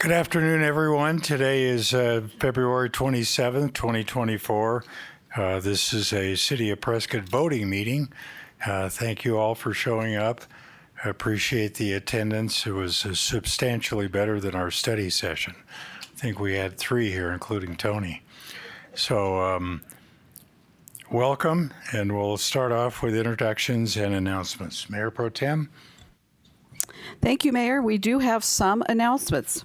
Good afternoon, everyone. Today is February 27th, 2024. This is a City of Prescott voting meeting. Thank you all for showing up. I appreciate the attendance. It was substantially better than our study session. I think we had 3 here, including Tony. So welcome, and we'll start off with introductions and announcements. Mayor Pro Tem. Thank you, Mayor. We do have some announcements.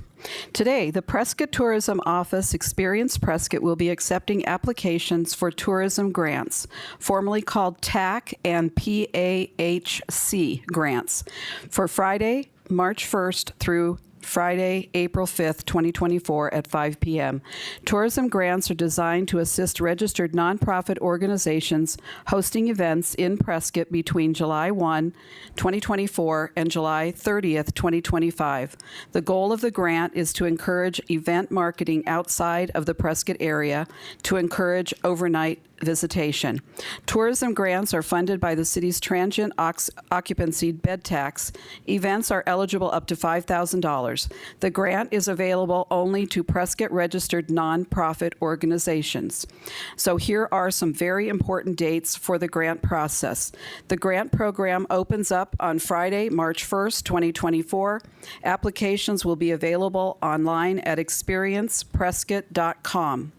Today, the Prescott Tourism Office, Experience Prescott, will be accepting applications for tourism grants, formerly called TAC and PAHC grants, for Friday, March 1st through Friday, April 5th, 2024 at 5 p.m. Tourism grants are designed to assist registered nonprofit organizations hosting events in Prescott between July 1, 2024 and July 30th, 2025. The goal of the grant is to encourage event marketing outside of the Prescott area to encourage overnight visitation. Tourism grants are funded by the city's transient occupancy bed tax. Events are eligible up to $5,000. The grant is available only to Prescott registered nonprofit organizations. So here are some very important dates for the grant process. The grant program opens up on Friday, March 1st, 2024. Applications will be available online at experienceprescott.com.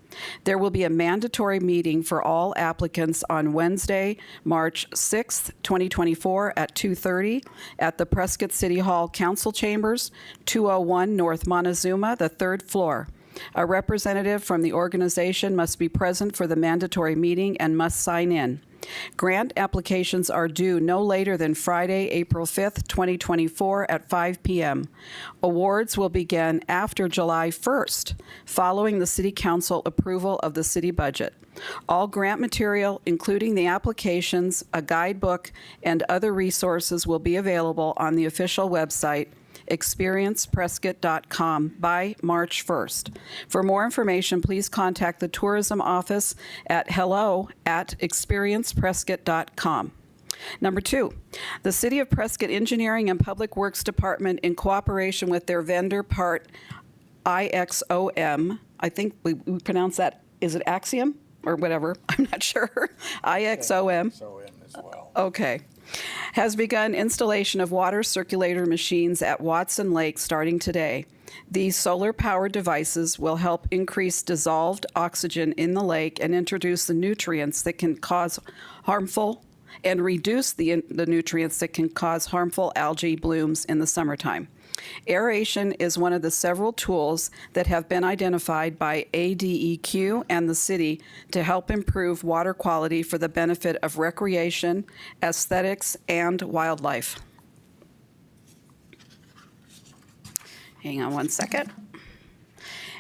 There will be a mandatory meeting for all applicants on Wednesday, March 6th, 2024 at 2:30 at the Prescott City Hall Council Chambers, 201 North Montezuma, the 3rd floor. A representative from the organization must be present for the mandatory meeting and must sign in. Grant applications are due no later than Friday, April 5th, 2024 at 5 p.m. Awards will begin after July 1st, following the City Council approval of the city budget. All grant material, including the applications, a guidebook, and other resources will be available on the official website, experienceprescott.com, by March 1st. For more information, please contact the Tourism Office at hello@experienceprescott.com. Number 2, the City of Prescott Engineering and Public Works Department, in cooperation with their vendor part IXOM, I think we pronounce that, is it Axiom or whatever? I'm not sure. IXOM. As well. Okay. Has begun installation of water circulator machines at Watson Lake starting today. These solar-powered devices will help increase dissolved oxygen in the lake and introduce the nutrients that can cause harmful and reduce the nutrients that can cause harmful algae blooms in the summertime. Aeration is one of the several tools that have been identified by ADEQ and the city to help improve water quality for the benefit of recreation, aesthetics, and wildlife. Hang on one second.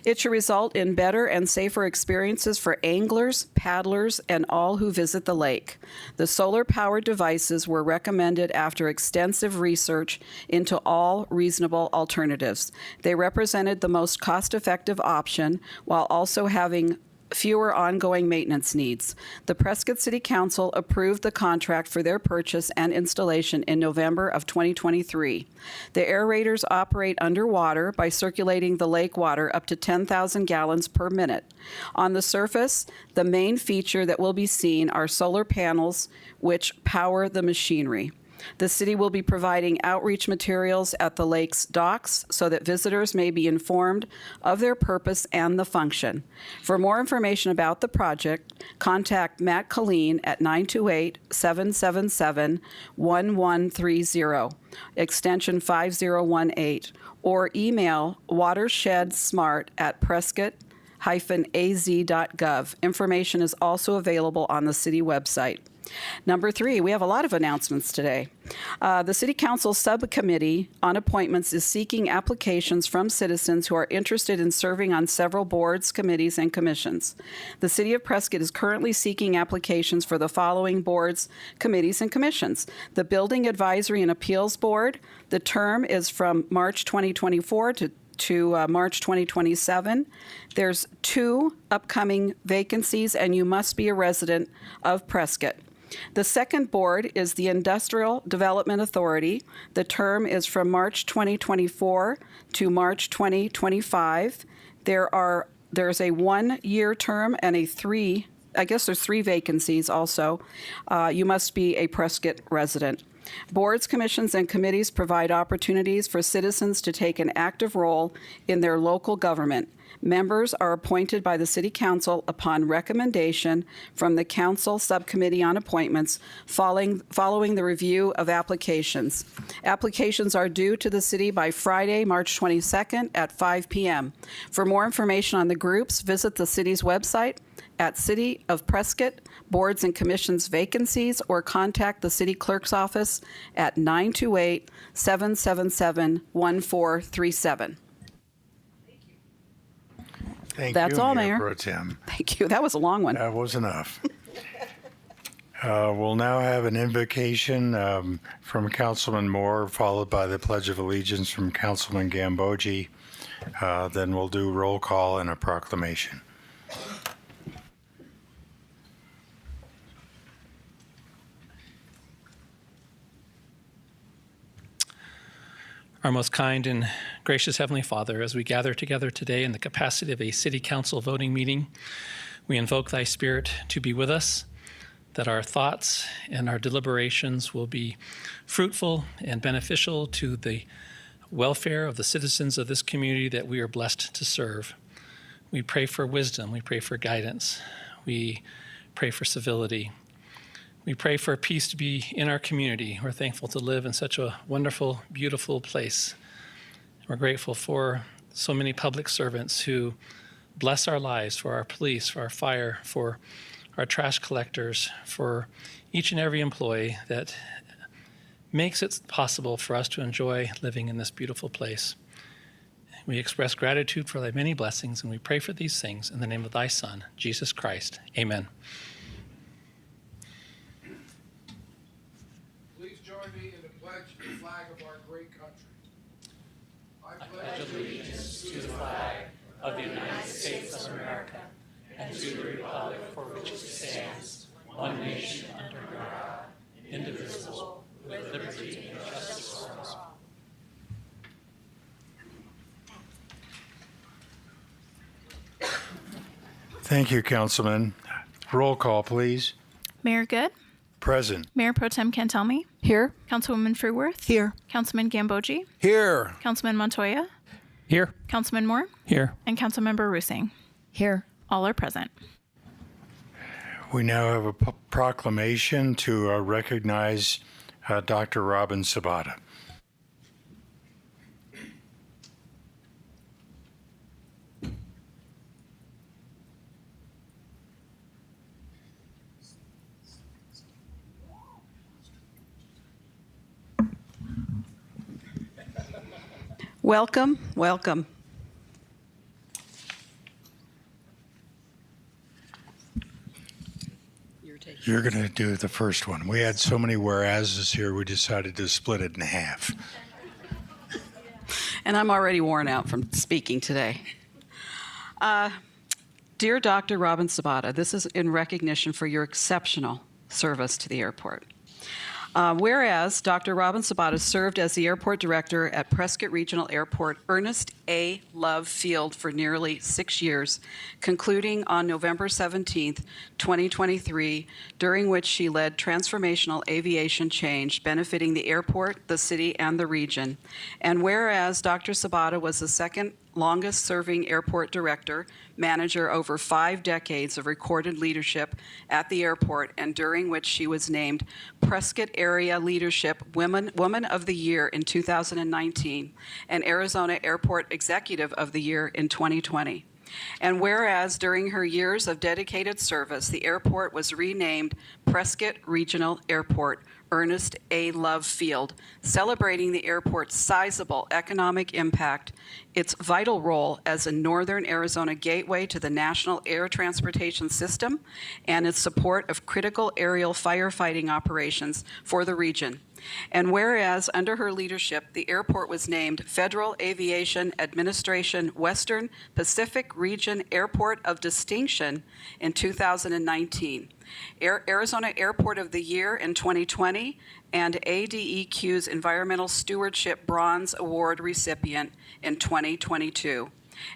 It should result in better and safer experiences for anglers, paddlers, and all who visit the lake. The solar-powered devices were recommended after extensive research into all reasonable alternatives. They represented the most cost-effective option while also having fewer ongoing maintenance needs. The Prescott City Council approved the contract for their purchase and installation in November of 2023. The aerators operate underwater by circulating the lake water up to 10,000 gallons per minute. On the surface, the main feature that will be seen are solar panels which power the machinery. The city will be providing outreach materials at the lake's docks so that visitors may be informed of their purpose and the function. For more information about the project, contact Matt Colleen at 928-777-1130, extension 5018, or email watershedsmart@prescott-az.gov. Information is also available on the city website. Number 3, we have a lot of announcements today. The City Council Subcommittee on Appointments is seeking applications from citizens who are interested in serving on several boards, committees, and commissions. The City of Prescott is currently seeking applications for the following boards, committees, and commissions. The Building Advisory and Appeals Board, the term is from March 2024 to March 2027. There's 2 upcoming vacancies, and you must be a resident of Prescott. The second board is the Industrial Development Authority. The term is from March 2024 to March 2025. There's a 1-year term and there's 3 vacancies also. You must be a Prescott resident. Boards, commissions, and committees provide opportunities for citizens to take an active role in their local government. Members are appointed by the City Council upon recommendation from the Council Subcommittee on Appointments following the review of applications. Applications are due to the city by Friday, March 22nd at 5 p.m. For more information on the groups, visit the city's website at City of Prescott, Boards and Commissions vacancies, or contact the City Clerk's office at 928-777-1437. That's all, Mayor. Pro Tem. Thank you. That was a long one. That was enough. We'll now have an invocation from Councilman Moore, followed by the Pledge of Allegiance from Councilman Gambogi. Then we'll do roll call and a proclamation. Our most kind and gracious Heavenly Father, as we gather together today in the capacity of a City Council voting meeting, we invoke Thy Spirit to be with us, that our thoughts and our deliberations will be fruitful and beneficial to the welfare of the citizens of this community that we are blessed to serve. We pray for wisdom. We pray for guidance. We pray for civility. We pray for peace to be in our community. We're thankful to live in such a wonderful, beautiful place. We're grateful for so many public servants who bless our lives, for our police, for our fire, for our trash collectors, for each and every employee that makes it possible for us to enjoy living in this beautiful place. We express gratitude for thy many blessings, and we pray for these things in the name of thy Son, Jesus Christ. Amen. Me in the pledge to the flag of our great country. I pledge allegiance to the flag of the United States of America and to the republic for which it stands, one nation under God, indivisible, with liberty and justice for all. Thank you, Councilman. Roll call, please. Mayor Good. Present. Mayor Pro Tem Cantelmi. Here. Councilwoman Fruworth. Here. Councilman Gambogi. Here. Councilman Montoya. Here. Councilman Moore. Here. And Councilmember Rusing. Here. All are present. We now have a proclamation to recognize Dr. Robin Sabata. Welcome, welcome. You're going to do the first one. We had so many whereases here, we decided to split it in half. And I'm already worn out from speaking today. Dear Dr. Robin Sabata, this is in recognition for your exceptional service to the airport. Whereas Dr. Robin Sabata served as the airport director at Prescott Regional Airport Ernest A. Love Field for nearly 6 years, concluding on November 17, 2023, during which she led transformational aviation change benefiting the airport, the city, and the region. And whereas Dr. Sabata was the second longest serving airport director, manager over 5 decades of recorded leadership at the airport, and during which she was named Prescott Area Leadership Woman of the Year in 2019 and Arizona Airport Executive of the Year in 2020. And whereas during her years of dedicated service, the airport was renamed Prescott Regional Airport Ernest A. Love Field, celebrating the airport's sizable economic impact, its vital role as a northern Arizona gateway to the national air transportation system, and its support of critical aerial firefighting operations for the region. And whereas under her leadership, the airport was named Federal Aviation Administration Western Pacific Region Airport of Distinction in 2019. Arizona Airport of the Year in 2020, and ADEQ's Environmental Stewardship Bronze Award recipient in 2022.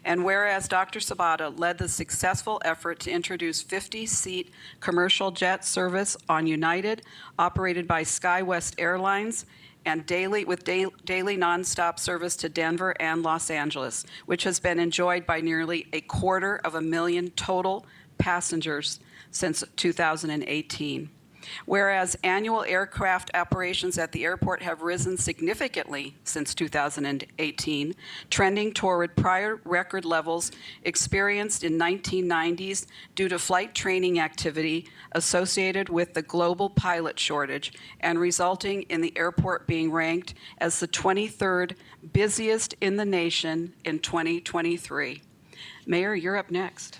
And whereas Dr. Sabata led the successful effort to introduce 50-seat commercial jet service on United, operated by SkyWest Airlines, and daily nonstop service to Denver and Los Angeles, which has been enjoyed by nearly 250,000 total passengers since 2018. Whereas annual aircraft operations at the airport have risen significantly since 2018, trending toward prior record levels experienced in 1990s due to flight training activity associated with the global pilot shortage and resulting in the airport being ranked as the 23rd busiest in the nation in 2023. Mayor, you're up next.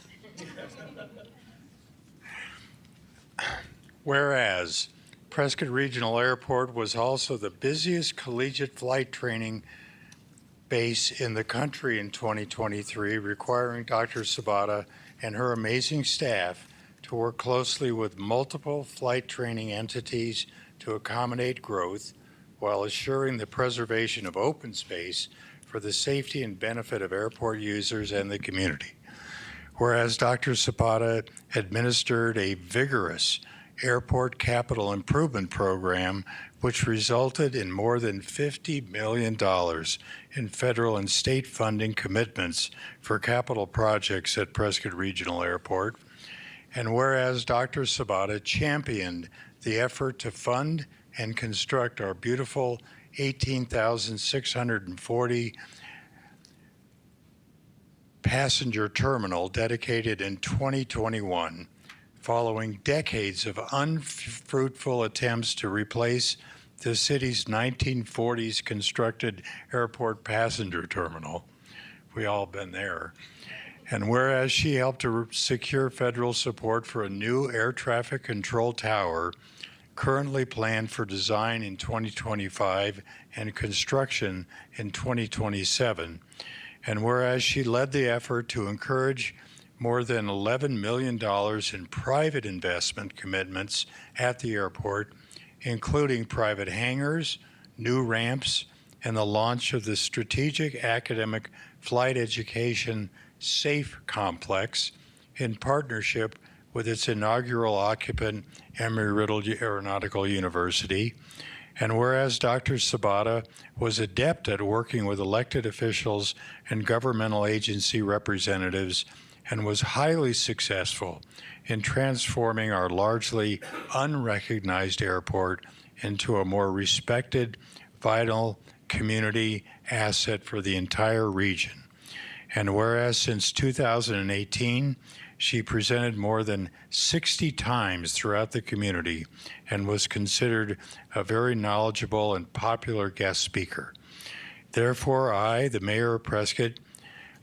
Whereas Prescott Regional Airport was also the busiest collegiate flight training base in the country in 2023, requiring Dr. Sabata and her amazing staff to work closely with multiple flight training entities to accommodate growth while assuring the preservation of open space for the safety and benefit of airport users and the community. Whereas Dr. Sabata administered a vigorous airport capital improvement program, which resulted in more than $50 million in federal and state funding commitments for capital projects at Prescott Regional Airport. And whereas Dr. Sabata championed the effort to fund and construct our beautiful 18,640 passenger terminal dedicated in 2021, following decades of unfruitful attempts to replace the city's 1940s constructed airport passenger terminal. We all been there. And whereas she helped to secure federal support for a new air traffic control tower currently planned for design in 2025 and construction in 2027, and whereas she led the effort to encourage more than $11 million in private investment commitments at the airport, including private hangars, new ramps, and the launch of the Strategic Academic Flight Education SAFE Complex in partnership with its inaugural occupant, Embry-Riddle Aeronautical University. And whereas Dr. Sabata was adept at working with elected officials and governmental agency representatives and was highly successful in transforming our largely unrecognized airport into a more respected, vital community asset for the entire region. And whereas since 2018, she presented more than 60 times throughout the community and was considered a very knowledgeable and popular guest speaker. Therefore, I, the Mayor of Prescott,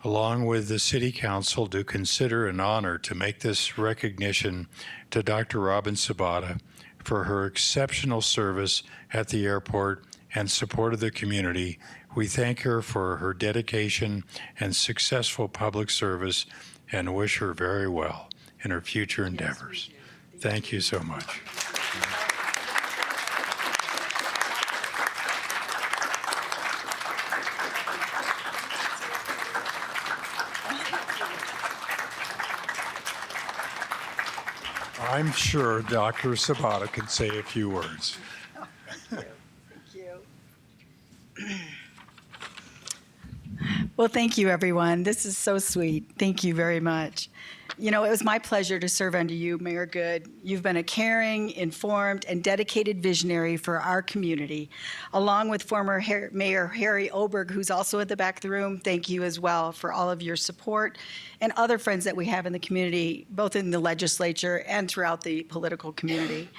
along with the City Council, do consider an honor to make this recognition to Dr. Robin Sabata for her exceptional service at the airport and support of the community. We thank her for her dedication and successful public service and wish her very well in her future endeavors. Thank you so much. I'm sure Dr. Sabata can say a few words. Well, thank you, everyone. This is so sweet. Thank you very much. You know, it was my pleasure to serve under you, Mayor Good. You've been a caring, informed, and dedicated visionary for our community. Along with former Mayor Harry Oberg, who's also at the back of the room, thank you as well for all of your support and other friends that we have in the community, both in the legislature and throughout the political community.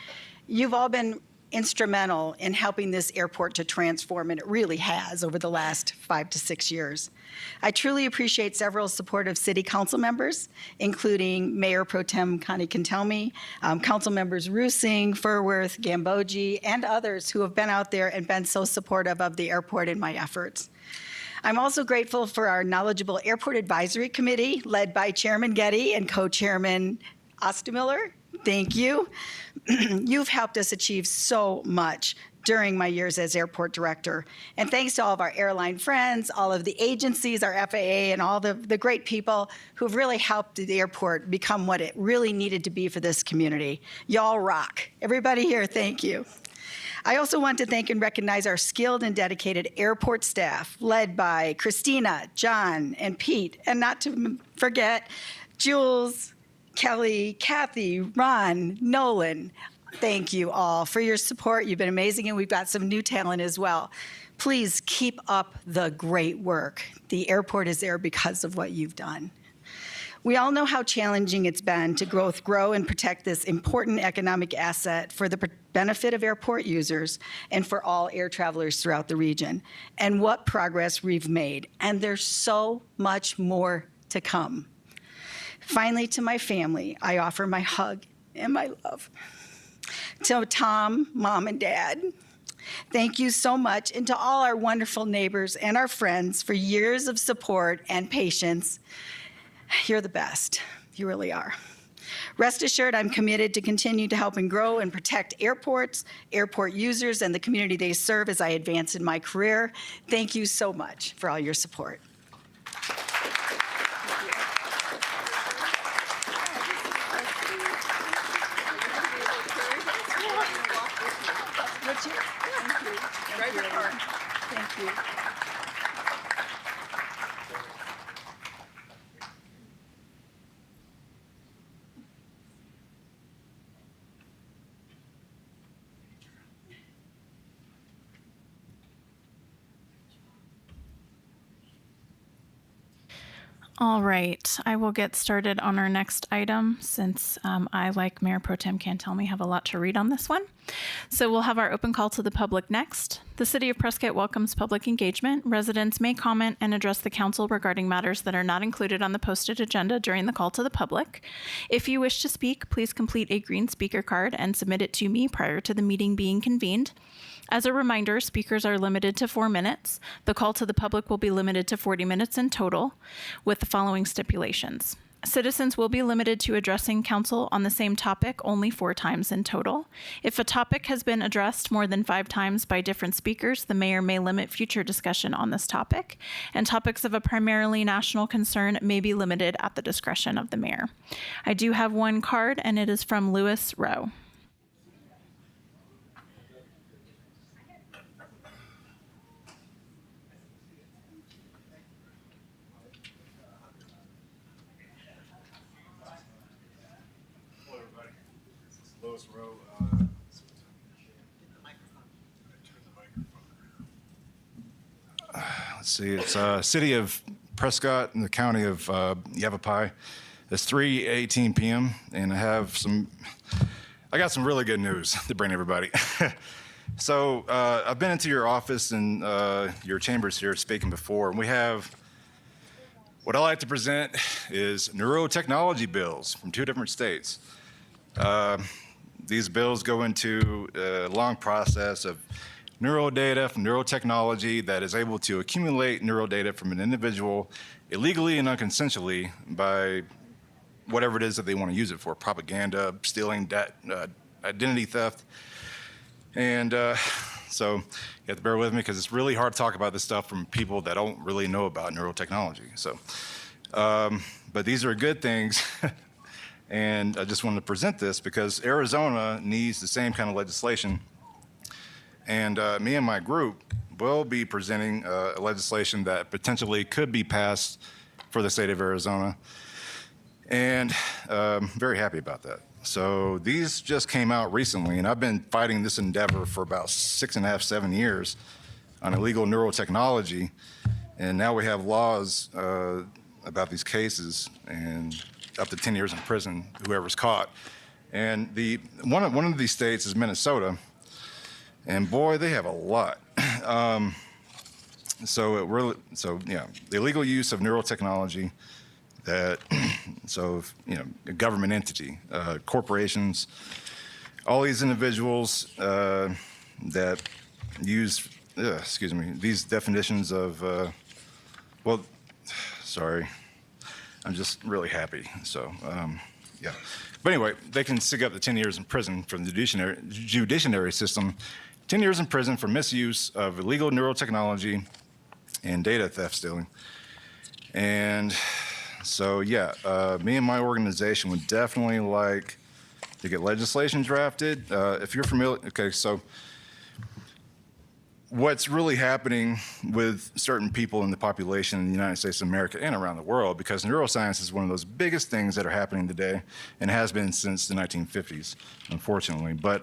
You've all been instrumental in helping this airport to transform, and it really has over the last 5 to 6 years. I truly appreciate several supportive city council members, including Mayor Pro Tem Connie Cantelmi, council members Rusing, Furworth, Gambogi, and others who have been out there and been so supportive of the airport in my efforts. I'm also grateful for our knowledgeable Airport Advisory Committee, led by Chairman Getty and Co-Chairman Ostemiller. thank you. You've helped us achieve so much during my years as airport director. And thanks to all of our airline friends, all of the agencies, our FAA, and all the great people who've really helped the airport become what it really needed to be for this community. Y'all rock. Everybody here, thank you. I also want to thank and recognize our skilled and dedicated airport staff, led by Christina, John, and Pete, and not to forget Jules, Kelly, Kathy, Ron, Nolan. Thank you all for your support. You've been amazing, and we've got some new talent as well. Please keep up the great work. The airport is there because of what you've done. We all know how challenging it's been to grow and protect this important economic asset for the benefit of airport users and for all air travelers throughout the region, and what progress we've made. And there's so much more to come. Finally, to my family, I offer my hug and my love. To Tom, Mom, and Dad, thank you so much. And to all our wonderful neighbors and our friends for years of support and patience. You're the best. You really are. Rest assured, I'm committed to continue to help and grow and protect airports, airport users, and the community they serve as I advance in my career. Thank you so much for all your support. Thank you. All right, I will get started on our next item since I, like Mayor Pro Tem Cantelmi, have a lot to read on this one. So we'll have our open call to the public next. The City of Prescott welcomes public engagement. Residents may comment and address the council regarding matters that are not included on the posted agenda during the call to the public. If you wish to speak, please complete a green speaker card and submit it to me prior to the meeting being convened. As a reminder, speakers are limited to 4 minutes. The call to the public will be limited to 40 minutes in total, with the following stipulations. Citizens will be limited to addressing council on the same topic only 4 times in total. If a topic has been addressed more than 5 times by different speakers, the mayor may limit future discussion on this topic, and topics of a primarily national concern may be limited at the discretion of the mayor. I do have one card, and it is from Lewis Rowe. Lewis Rowe. Let's see. It's City of Prescott in the county of Yavapai. It's 3:18 p.m. and I got some really good news to bring everybody. So I've been into your office and your chambers here speaking before, and we have what I like to present is neurotechnology bills from 2 different states. These bills go into a long process of neural data from neurotechnology that is able to accumulate neural data from an individual illegally and unconsensually by whatever it is that they want to use it for, propaganda, stealing, identity theft. And so you have to bear with me because it's really hard to talk about this stuff from people that don't really know about neurotechnology. So, but these are good things. And I just wanted to present this because Arizona needs the same kind of legislation. And me and my group will be presenting legislation that potentially could be passed for the state of Arizona. And very happy about that. So these just came out recently, and I've been fighting this endeavor for about 6.5, 7 years on illegal neurotechnology. And now we have laws about these cases, and up to 10 years in prison, whoever's caught. And one of these states is Minnesota, and boy, they have a lot. The illegal use of neurotechnology that, government entity, corporations, all these individuals that use, these definitions of, I'm just really happy. So Yeah. But anyway, they can stick up to 10 years in prison from the judiciary system, 10 years in prison for misuse of illegal neurotechnology and data theft stealing. And so, yeah, me and my organization would definitely like to get legislation drafted. If you're familiar, okay, so what's really happening with certain people in the population in the United States of America and around the world, because neuroscience is one of those biggest things that are happening today and has been since the 1950s, unfortunately. But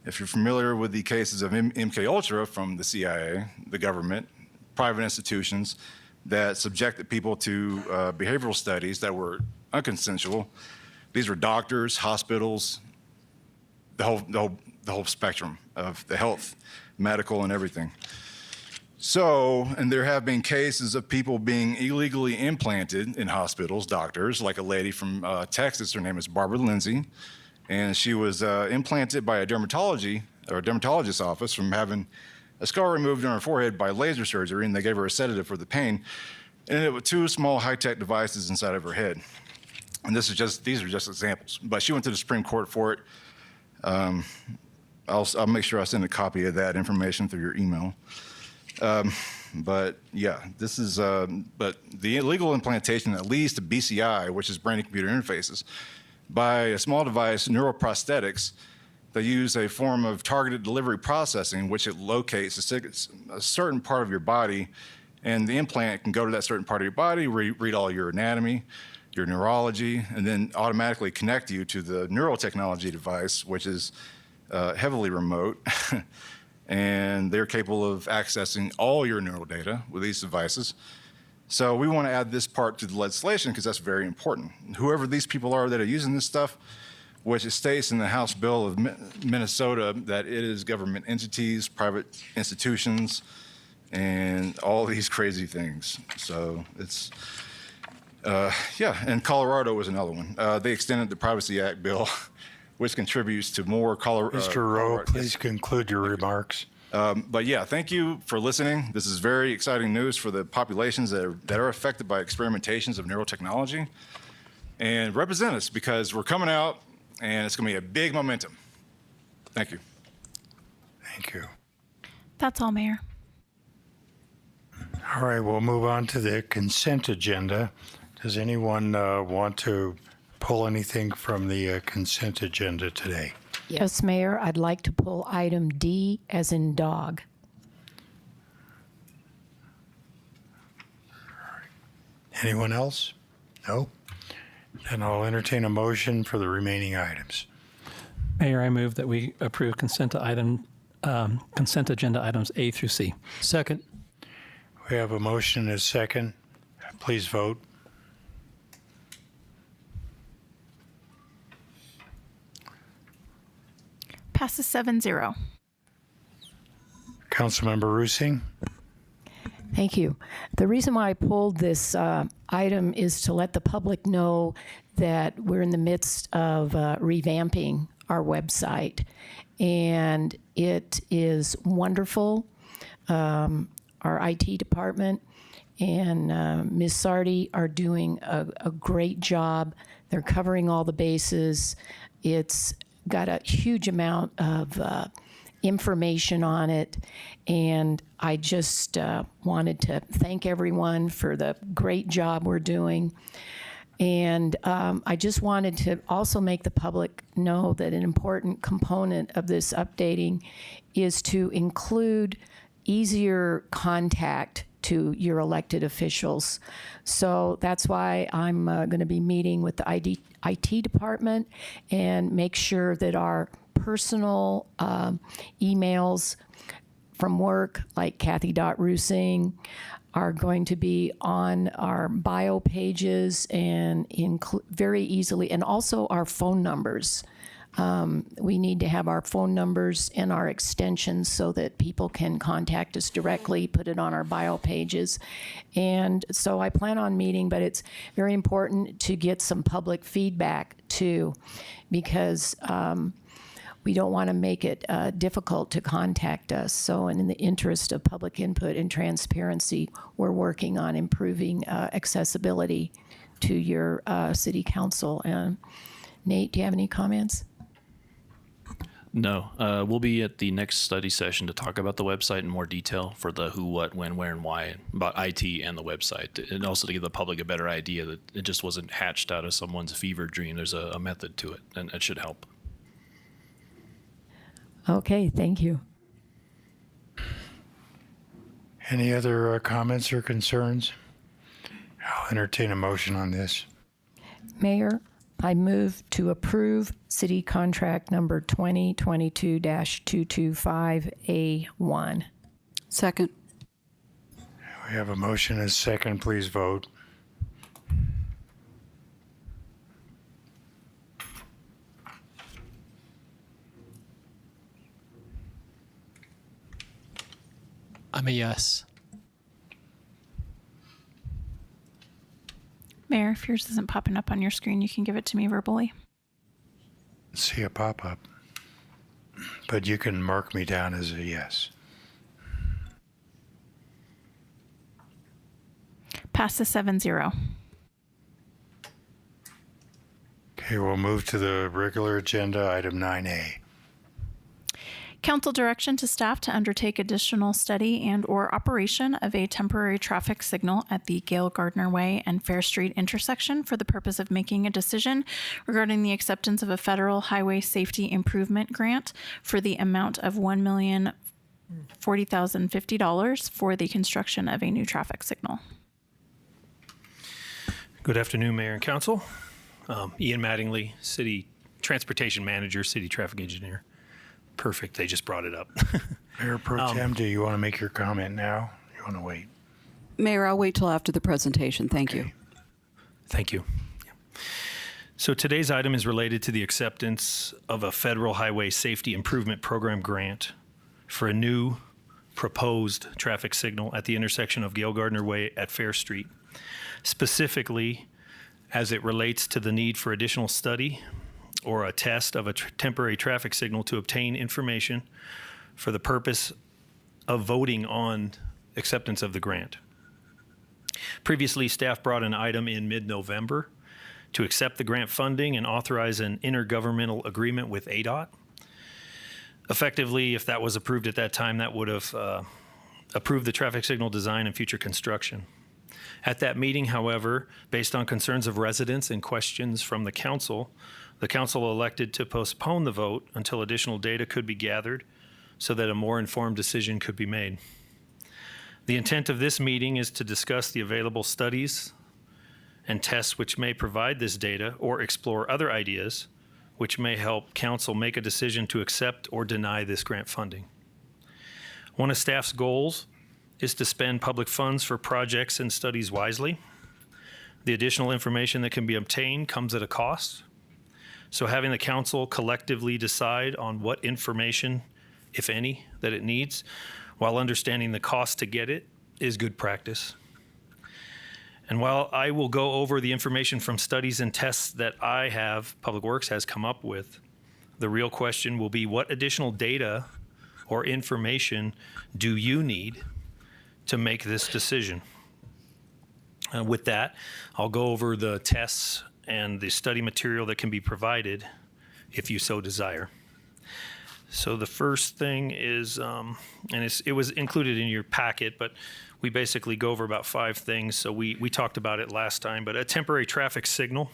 if you're familiar with the cases of MK Ultra from the CIA, the government, private institutions that subjected people to behavioral studies that were unconsensual, these were doctors, hospitals, the whole spectrum of the health, medical, and everything. So, and there have been cases of people being illegally implanted in hospitals, doctors, like a lady from Texas, her name is Barbara Lindsay, and she was implanted by a dermatologist's office from having a scar removed on her forehead by laser surgery, and they gave her a sedative for the pain, and it was 2 small high-tech devices inside of her head. And these are just examples. But she went to the Supreme Court for it. I'll make sure I send a copy of that information through your email. But yeah, this is, but the illegal implantation that leads to BCI, which is brain and computer interfaces, by a small device, neuroprosthetics, they use a form of targeted delivery processing, which it locates a certain part of your body, and the implant can go to that certain part of your body, read all your anatomy, your neurology, and then automatically connect you to the neurotechnology device, which is heavily remote, and they're capable of accessing all your neural data with these devices. So we want to add this part to the legislation because that's very important. Whoever these people are that are using this stuff, which it states in the House Bill of Minnesota that it is government entities, private institutions, and all these crazy things. So it's, yeah, and Colorado was another one. They extended the Privacy Act bill, which contributes to more Colorado. Mr. Rowe, please conclude your remarks. But yeah, thank you for listening. This is very exciting news for the populations that are affected by experimentations of neurotechnology. And represent us because we're coming out and it's going to be a big momentum. Thank you. Thank you. That's all, Mayor. All right, we'll move on to the consent agenda. Does anyone want to pull anything from the consent agenda today? Yes, Mayor, I'd like to pull item D as in dog. Anyone else? No? Then I'll entertain a motion for the remaining items. Mayor, I move that we approve consent agenda items A through C. Second. We have a motion and a second. Please vote. Passes 7-0. Councilmember Rusing? Thank you. The reason why I pulled this item is to let the public know that we're in the midst of revamping our website, and it is wonderful. Our IT department and Ms. Sardi are doing a great job. They're covering all the bases. It's got a huge amount of information on it, and I just wanted to thank everyone for the great job we're doing. And I just wanted to also make the public know that an important component of this updating is to include easier contact to your elected officials. So that's why I'm going to be meeting with the IT department and make sure that our personal emails from work, like Kathy.Rusing, are going to be on our bio pages and very easily, and also our phone numbers. We need to have our phone numbers and our extensions so that people can contact us directly, put it on our bio pages. And so I plan on meeting, but it's very important to get some public feedback too, because we don't want to make it difficult to contact us. So, and in the interest of public input and transparency, we're working on improving accessibility to your city council. Nate, do you have any comments? No. We'll be at the next study session to talk about the website in more detail for the who, what, when, where, and why about IT and the website, and also to give the public a better idea that it just wasn't hatched out of someone's fever dream. There's a method to it, and it should help. Okay, thank you. Any other comments or concerns? I'll entertain a motion on this. Mayor, I move to approve city contract number 2022-225A1. Second. We have a motion and a second. Please vote. I'm a yes. Mayor, if yours isn't popping up on your screen, you can give it to me verbally. See a pop-up. But you can mark me down as a yes. Passes 7-0. Okay, we'll move to the regular agenda, item 9A. Council direction to staff to undertake additional study and or operation of a temporary traffic signal at the Gail, Gardner Way and Fair Street intersection for the purpose of making a decision regarding the acceptance of a federal highway safety improvement grant for the amount of $1,040,050 for the construction of a new traffic signal. Good afternoon, Mayor and Council. Ian Mattingly, City Transportation Manager, City Traffic Engineer. Perfect, they just brought it up. Mayor Pro Tem, do you want to make your comment now? You want to wait? Mayor, I'll wait till after the presentation. Thank you. Thank you. So today's item is related to the acceptance of a Federal Highway Safety Improvement Program grant for a new proposed traffic signal at the intersection of Gail Gardner Way at Fair Street, specifically as it relates to the need for additional study or a test of a temporary traffic signal to obtain information for the purpose of voting on acceptance of the grant. Previously, staff brought an item in mid-November to accept the grant funding and authorize an intergovernmental agreement with ADOT. Effectively, if that was approved at that time, that would have approved the traffic signal design and future construction. At that meeting, however, based on concerns of residents and questions from the council elected to postpone the vote until additional data could be gathered so that a more informed decision could be made. The intent of this meeting is to discuss the available studies and tests which may provide this data or explore other ideas which may help council make a decision to accept or deny this grant funding. One of staff's goals is to spend public funds for projects and studies wisely. The additional information that can be obtained comes at a cost. So having the council collectively decide on what information, if any, that it needs, while understanding the cost to get it, is good practice. And while I will go over the information from studies and tests that Public Works has come up with, the real question will be what additional data or information do you need to make this decision? With that, I'll go over the tests and the study material that can be provided if you so desire. So the first thing is, and it was included in your packet, but we basically go over about 5 things. So we talked about it last time, but a temporary traffic signal,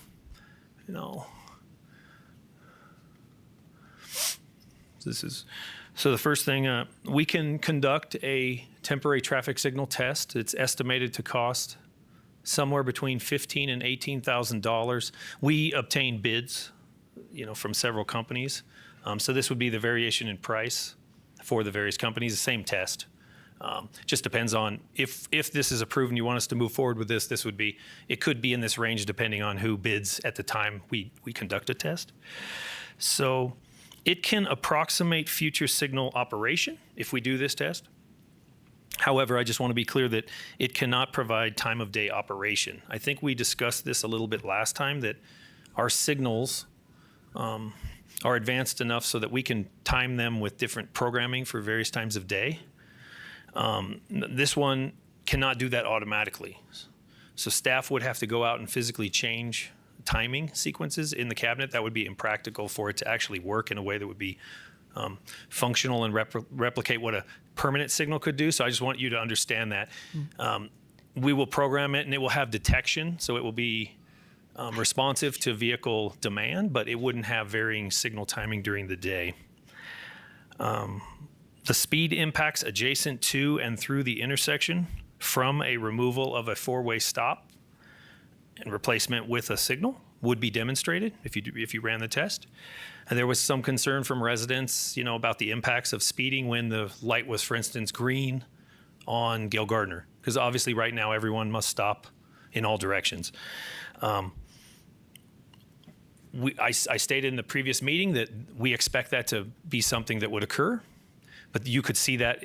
so the first thing, we can conduct a temporary traffic signal test. It's estimated to cost somewhere between $15,000 and $18,000. We obtain bids, from several companies. So this would be the variation in price for the various companies, the same test. Just depends on if this is approved and you want us to move forward with this, it could be in this range depending on who bids at the time we conduct a test. So it can approximate future signal operation if we do this test. However, I just want to be clear that it cannot provide time of day operation. I think we discussed this a little bit last time, that our signals are advanced enough so that we can time them with different programming for various times of day. This one cannot do that automatically. So staff would have to go out and physically change timing sequences in the cabinet. That would be impractical for it to actually work in a way that would be functional and replicate what a permanent signal could do. So I just want you to understand that. We will program it and it will have detection, so it will be responsive to vehicle demand, but it wouldn't have varying signal timing during the day. The speed impacts adjacent to and through the intersection from a removal of a four-way stop and replacement with a signal would be demonstrated if you ran the test. And there was some concern from residents, about the impacts of speeding when the light was, for instance, green on Gail Gardner, because obviously right now everyone must stop in all directions. I stated in the previous meeting that we expect that to be something that would occur, but you could see that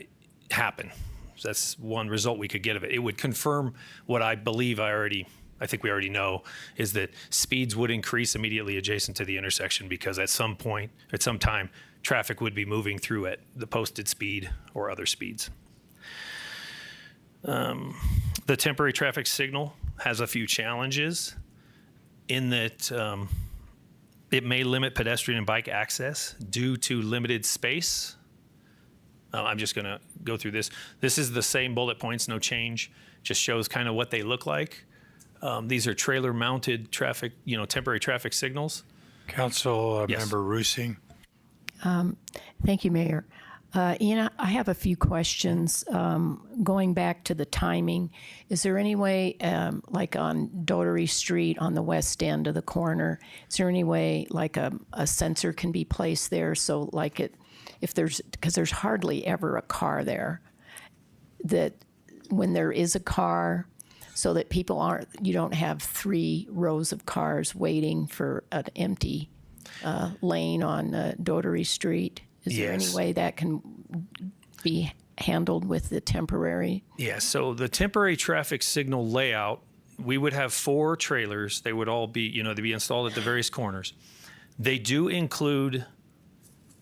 happen. So that's one result we could get of it. It would confirm what I believe I think we already know, is that speeds would increase immediately adjacent to the intersection because at some time, traffic would be moving through at the posted speed or other speeds. The temporary traffic signal has a few challenges in that it may limit pedestrian and bike access due to limited space. I'm just going to go through this. This is the same bullet points, no change, just shows kind of what they look like. These are trailer mounted traffic, temporary traffic signals. Council Yes. Member Rusing. Thank you, Mayor. Ian, I have a few questions. Going back to the timing, is there any way, like on Dotery Street on the west end of the corner, is there any way like a sensor can be placed there? So like because there's hardly ever a car there, that when there is a car, so that you don't have 3 rows of cars waiting for an empty lane on Dotery Street. Is there any Yes. way that can be handled with the temporary? Yeah, so the temporary traffic signal layout, we would have 4 trailers. They would all be, they'd be installed at the various corners. They do include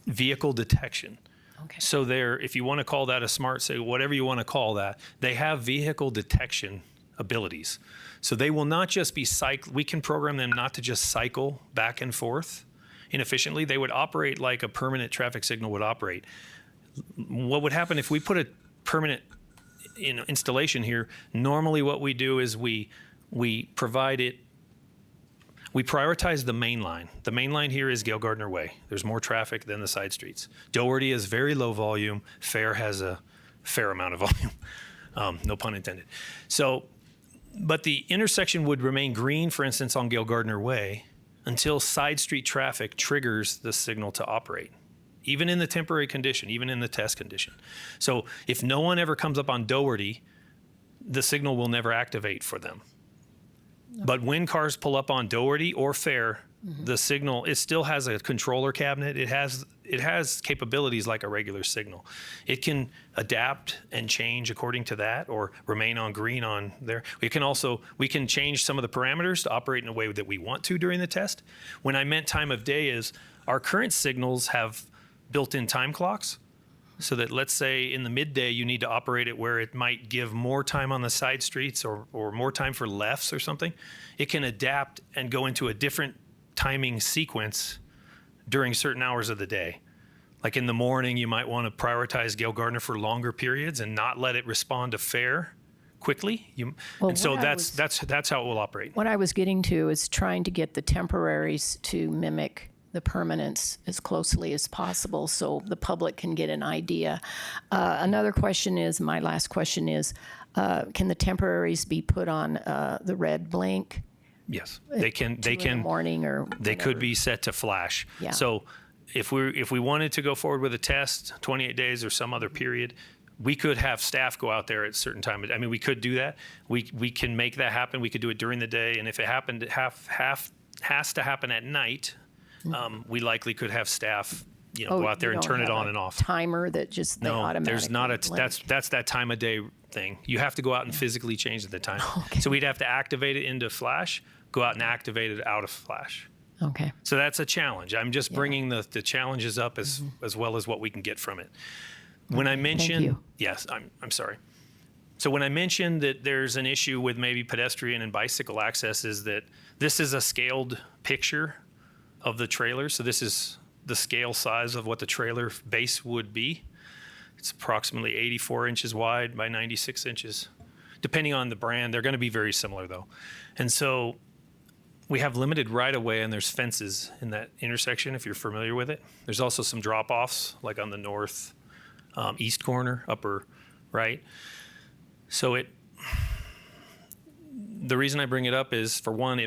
vehicle detection. Okay. So if you want to call that a smart, say whatever you want to call that, they have vehicle detection abilities. So they will not just be we can program them not to just cycle back and forth inefficiently. They would operate like a permanent traffic signal would operate. What would happen if we put a permanent installation here? Normally what we do is we prioritize the main line. The main line here is Gail Gardner Way. There's more traffic than the side streets. Doherty is very low volume. Fair has a fair amount of volume. No pun intended. But the intersection would remain green, for instance, on Gail Gardner Way until side street traffic triggers the signal to operate, even in the temporary condition, even in the test condition. So if no one ever comes up on Doherty, the signal will never activate for them. But when cars pull up on Doherty or Fair, the signal, it still has a controller cabinet. It has capabilities like a regular signal. It can adapt and change according to that, or remain on green on there. We can change some of the parameters to operate in a way that we want to during the test. When I meant time of day is our current signals have built-in time clocks, so that let's say in the midday you need to operate it where it might give more time on the side streets or more time for lefts or something. It can adapt and go into a different timing sequence during certain hours of the day. Like in the morning, you might want to prioritize Gail Gardner for longer periods and not let it respond to Fair quickly. That's how it will operate. What I was getting to is trying to get the temporaries to mimic the permanents as closely as possible so the public can get an idea. Another question is, my last question is, can the temporaries be put on the red blink? Yes, they can. In the morning or they whatever. could be set to flash. Yeah. So if we wanted to go forward with a test, 28 days or some other period, we could have staff go out there at a certain time. I mean, we could do that. We can make that happen. We could do it during the day, and if it happened, has to happen at night. We likely could have staff, go out there and turn it on and off. Timer that just they No, automatically there's not blink. that's that time of day thing. You have to go out and physically change the time. Okay. So we'd have to activate it into flash, go out and activate it out of flash. Okay. So that's a challenge. I'm just bringing the challenges up as well as what we can get from it. When I mentioned, you. yes, I'm sorry. So when I mentioned that there's an issue with maybe pedestrian and bicycle access, is that this is a scaled picture of the trailer. So this is the scale size of what the trailer base would be. It's approximately 84 inches wide by 96 inches. Depending on the brand, they're going to be very similar though. And so we have limited right-of-way, and there's fences in that intersection if you're familiar with it. There's also some drop-offs like on the north east corner, upper right. So the reason I bring it up is, for one,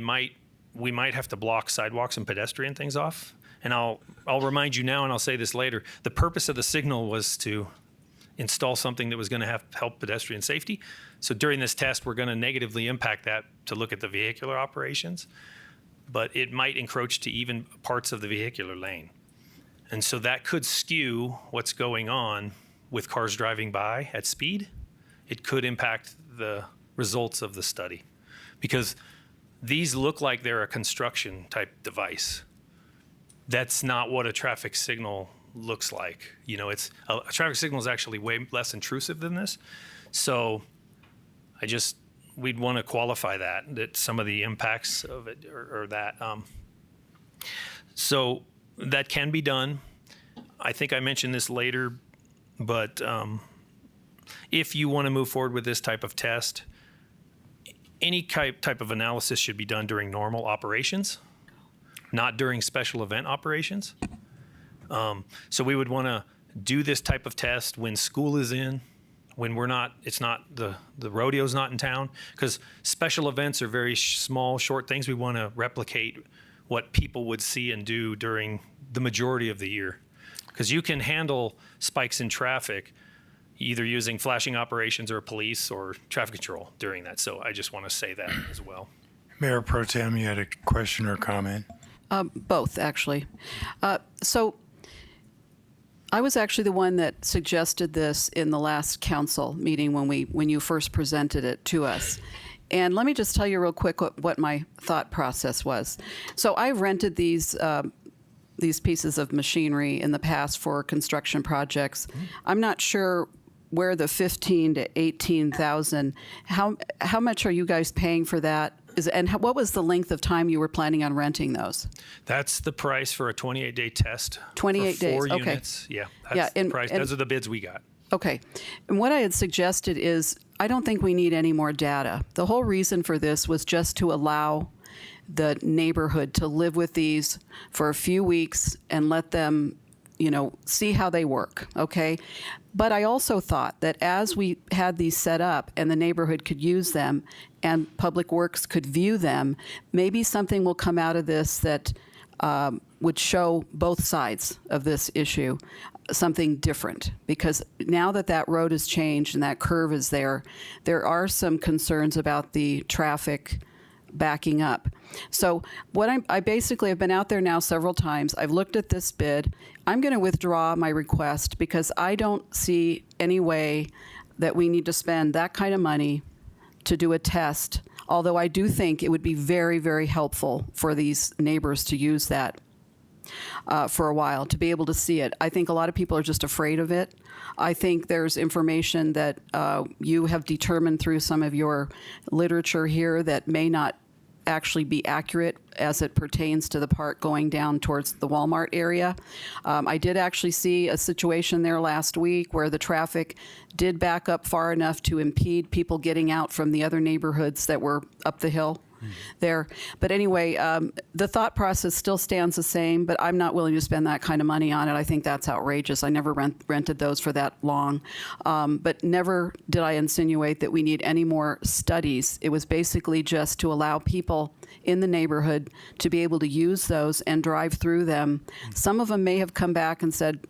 we might have to block sidewalks and pedestrian things off. And I'll remind you now, and I'll say this later, the purpose of the signal was to install something that was going to help pedestrian safety. So during this test, we're going to negatively impact that to look at the vehicular operations, but it might encroach to even parts of the vehicular lane. And so that could skew what's going on with cars driving by at speed. It could impact the results of the study, because these look like they're a construction type device. That's not what a traffic signal looks like. You know, it's a traffic signal is actually way less intrusive than this. So we'd want to qualify that some of the impacts of it or that. So that can be done. I think I mentioned this later, but if you want to move forward with this type of test, any type of analysis should be done during normal operations, not during special event operations. So we would want to do this type of test when school is in, when the rodeo's not in town, because special events are very small, short things. We want to replicate what people would see and do during the majority of the year, because you can handle spikes in traffic either using flashing operations or police or traffic control during that. So I just want to say that as well. Mayor Pro Tem, you had a question or comment? Both, actually. So I was actually the one that suggested this in the last council meeting when you first presented it to us. And let me just tell you real quick what my thought process was. So I've rented these pieces of machinery in the past for construction projects. I'm not sure where the 15 to 18,000. How much are you guys paying for that? What was the length of time you were planning on renting those? That's the price for a 28-day test. 28 for 4 days, okay. units. Yeah, that's the price. Those are the bids we got. Okay. And what I had suggested is, I don't think we need any more data. The whole reason for this was just to allow the neighborhood to live with these for a few weeks and let them, see how they work, okay? But I also thought that as we had these set up and the neighborhood could use them and Public Works could view them, maybe something will come out of this that would show both sides of this issue, something different. Because now that road has changed and that curve is there are some concerns about the traffic backing up. So what I basically have been out there now several times. I've looked at this bid. I'm going to withdraw my request because I don't see any way that we need to spend that kind of money to do a test, although I do think it would be very, very helpful for these neighbors to use that for a while, to be able to see it. I think a lot of people are just afraid of it. I think there's information that you have determined through some of your literature here that may not actually be accurate as it pertains to the part going down towards the Walmart area. I did actually see a situation there last week where the traffic did back up far enough to impede people getting out from the other neighborhoods that were up the hill there. But anyway, the thought process still stands the same, but I'm not willing to spend that kind of money on it. I think that's outrageous. I never rented those for that long. But never did I insinuate that we need any more studies. It was basically just to allow people in the neighborhood to be able to use those and drive through them. Some of them may have come back and said,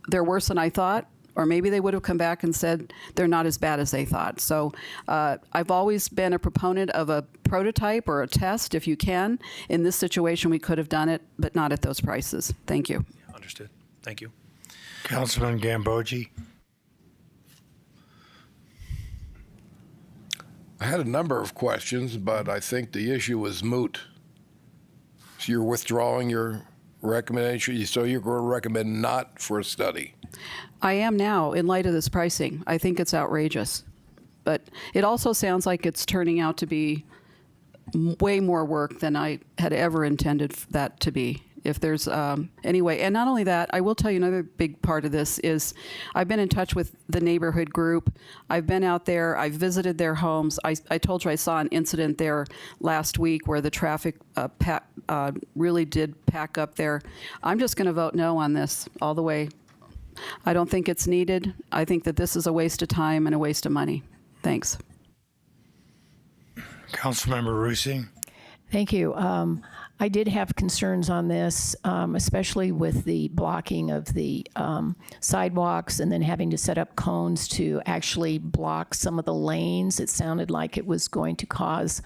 they're worse than I thought. Or maybe they would have come back and said they're not as bad as they thought. So I've always been a proponent of a prototype or a test if you can. In this situation, we could have done it, but not at those prices. Thank you. Understood. Thank you. Councilman Gambogi. I had a number of questions, but I think the issue is moot. So you're withdrawing your recommendation, so you're going to recommend not for a study. I am now, in light of this pricing. I think it's outrageous. But it also sounds like it's turning out to be way more work than I had ever intended that to be. If there's anyway, and not only that, I will tell you another big part of this is I've been in touch with the neighborhood group. I've been out there. I've visited their homes. I told you I saw an incident there last week where the traffic really did pack up there. I'm just going to vote no on this all the way. I don't think it's needed. I think that this is a waste of time and a waste of money. Thanks. Councilmember Rusing. Thank you. I did have concerns on this, especially with the blocking of the sidewalks and then having to set up cones to actually block some of the lanes. It sounded like it was going to cause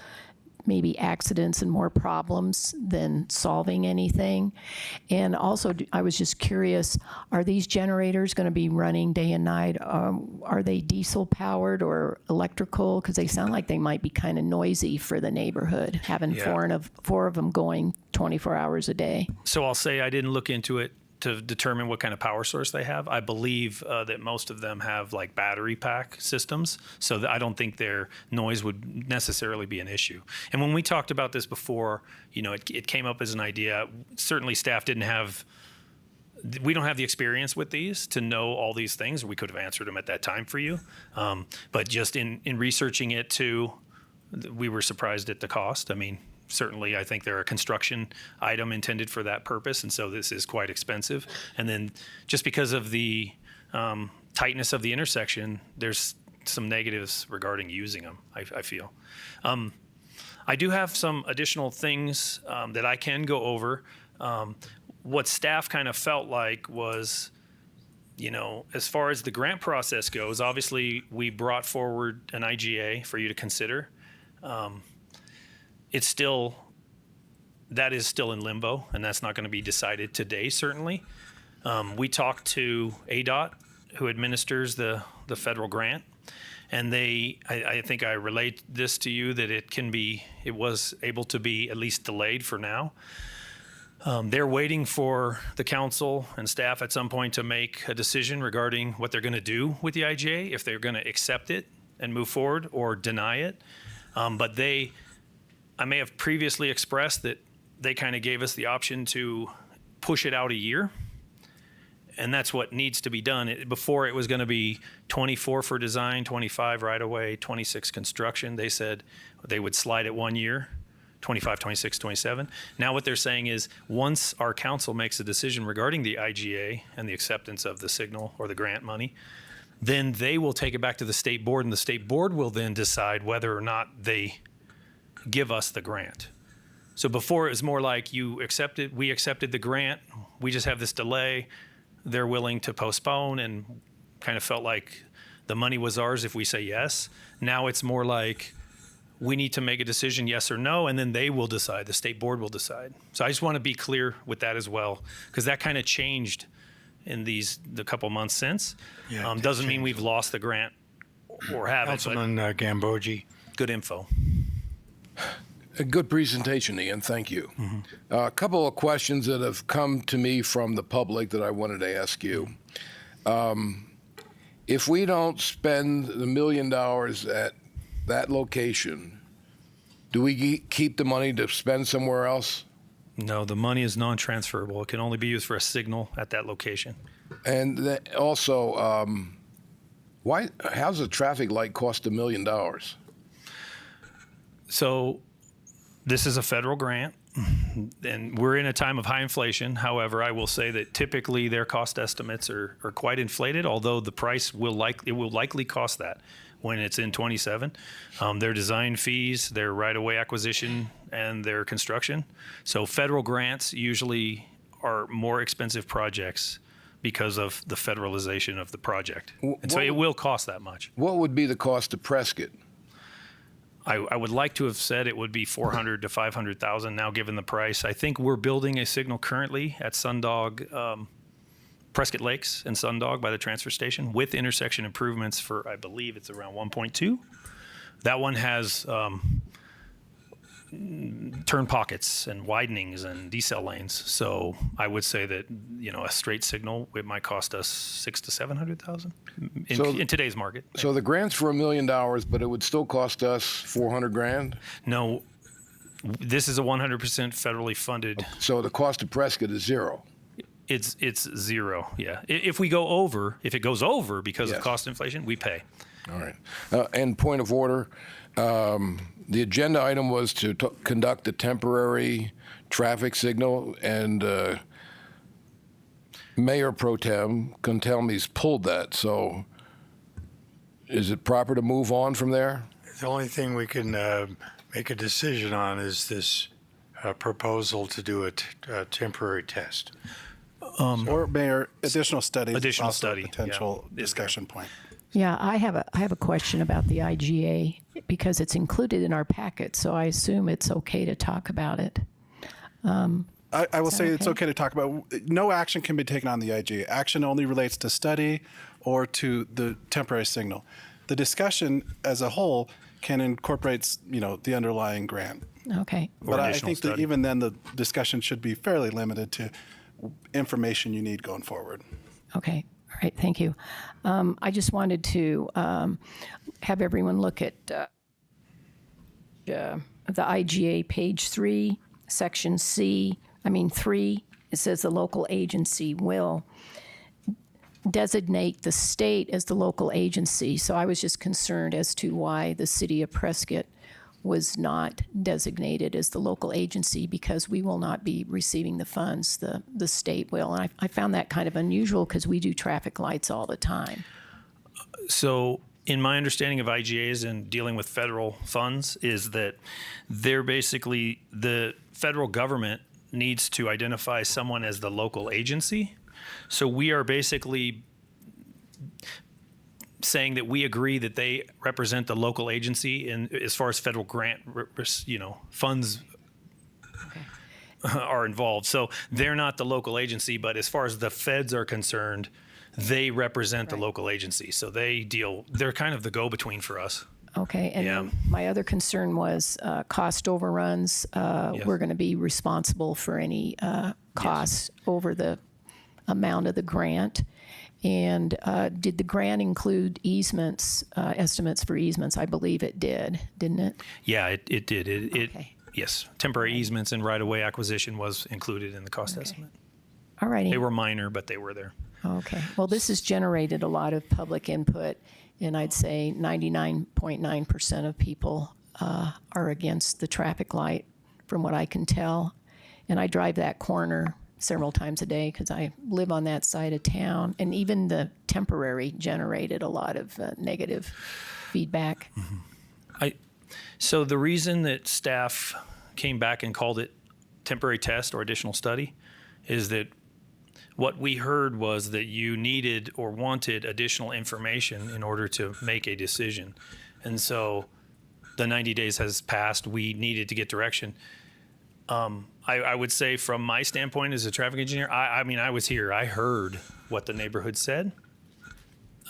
maybe accidents and more problems than solving anything. And also, I was just curious, are these generators going to be running day and night? Are they diesel powered or electrical? Because they sound like they might be kind of noisy for the neighborhood, having four of them going 24 hours a day. So I'll say I didn't look into it to determine what kind of power source they have. I believe that most of them have like battery pack systems, so that I don't think their noise would necessarily be an issue. And when we talked about this before, you know, it came up as an idea. Certainly staff we don't have the experience with these to know all these things. We could have answered them at that time for you. But just in researching it too, we were surprised at the cost. I mean, certainly, I think they're a construction item intended for that purpose, and so this is quite expensive. And then just because of the tightness of the intersection, there's some negatives regarding using them, I feel. I do have some additional things that I can go over. What staff kind of felt like was, you know, as far as the grant process goes, obviously we brought forward an IGA for you to consider. That is still in limbo, and that's not going to be decided today, certainly. We talked to ADOT, who administers the federal grant, and I think I relayed this to you that it was able to be at least delayed for now. They're waiting for the council and staff at some point to make a decision regarding what they're going to do with the IGA, if they're going to accept it and move forward or deny it. But I may have previously expressed that they kind of gave us the option to push it out a year. And that's what needs to be done. Before it was going to be 24 for design, 25 right away, 26 construction. They said they would slide it 1 year, 25, 26, 27. Now what they're saying is once our council makes a decision regarding the IGA and the acceptance of the signal or the grant money, then they will take it back to the state board, and the state board will then decide whether or not they give us the grant. So before it was more like we accepted the grant, we just have this delay. They're willing to postpone and kind of felt like the money was ours if we say yes. Now it's more like we need to make a decision, yes or no, and then they will decide, the state board will decide. So I just want to be clear with that as well, because that kind of changed in the couple months since. Yeah, doesn't mean we've lost the grant or haven't. Councilman Gambogi. Good info. A good presentation, Ian. Thank you. A couple of questions that have come to me from the public that I wanted to ask you. If we don't spend the $1 million at that location, do we keep the money to spend somewhere else? No, the money is non-transferable. It can only be used for a signal at that location. And also, how's a traffic light cost $1 million? So this is a federal grant, and we're in a time of high inflation. However, I will say that typically their cost estimates are quite inflated, although the price will likely cost that when it's in 27. Their design fees, their right-of-way acquisition, and their construction. So federal grants usually are more expensive projects because of the federalization of the project. And so it will cost that much. What would be the cost to Prescott? I would like to have said it would be $400,000 to $500,000 now, given the price. I think we're building a signal currently at Sundog, Prescott Lakes and Sundog by the transfer station with intersection improvements for, I believe it's around 1.2. That one has turn pockets and widenings and decel lanes. So I would say that, a straight signal, it might cost us $600,000 to $700,000 in today's market. So the grant's for $1 million, but it would still cost us $400,000. No, this is a 100% federally funded. So the cost of Prescott is zero. It's zero. Yeah. If we go over, if it goes over because Yes. of cost inflation, we pay. All right. And point of order, the agenda item was to conduct a temporary traffic signal, and Mayor Pro Tem Contelme's pulled that. So is it proper to move on from there? The only thing we can make a decision on is this proposal to do a temporary test. Or Mayor, additional study. is Additional also a study, potential yeah. discussion point. Yeah, I have a question about the IGA because it's included in our packet, so I assume it's okay to talk about it. I will say it's okay? okay to talk about. No action can be taken on the IGA. Action only relates to study or to the temporary signal. The discussion as a whole can incorporate, the underlying grant. Okay. But I additional think that study. even then, the discussion should be fairly limited to information you need going forward. Okay. All right. Thank you. I just wanted to have everyone look at the IGA page 3, section 3. It says the local agency will designate the state as the local agency. So I was just concerned as to why the city of Prescott was not designated as the local agency, because we will not be receiving the funds, the state will. And I found that kind of unusual because we do traffic lights all the time. So in my understanding of IGAs and dealing with federal funds is that they're basically, the federal government needs to identify someone as the local agency. So we are basically saying that we agree that they represent the local agency in as far as federal grant, funds are involved. So they're not the local agency, but as far as the feds are concerned, they represent the local agency. So they're kind of the go-between for us. Okay, and Yeah. then my other concern was cost overruns. We're going to be responsible for any costs over the amount of the grant. And did the grant include easements, estimates for easements? I believe it did, didn't it? Yeah, it did. Okay. Yes, temporary easements and right-of-way acquisition was included in the cost estimate. All righty. They were minor, but they were there. Okay. Well, this has generated a lot of public input, and I'd say 99.9% of people are against the traffic light, from what I can tell. And I drive that corner several times a day because I live on that side of town. And even the temporary generated a lot of negative feedback. So the reason that staff came back and called it temporary test or additional study is that what we heard was that you needed or wanted additional information in order to make a decision. And so the 90 days has passed. We needed to get direction. I would say from my standpoint as a traffic engineer, I was here. I heard what the neighborhood said.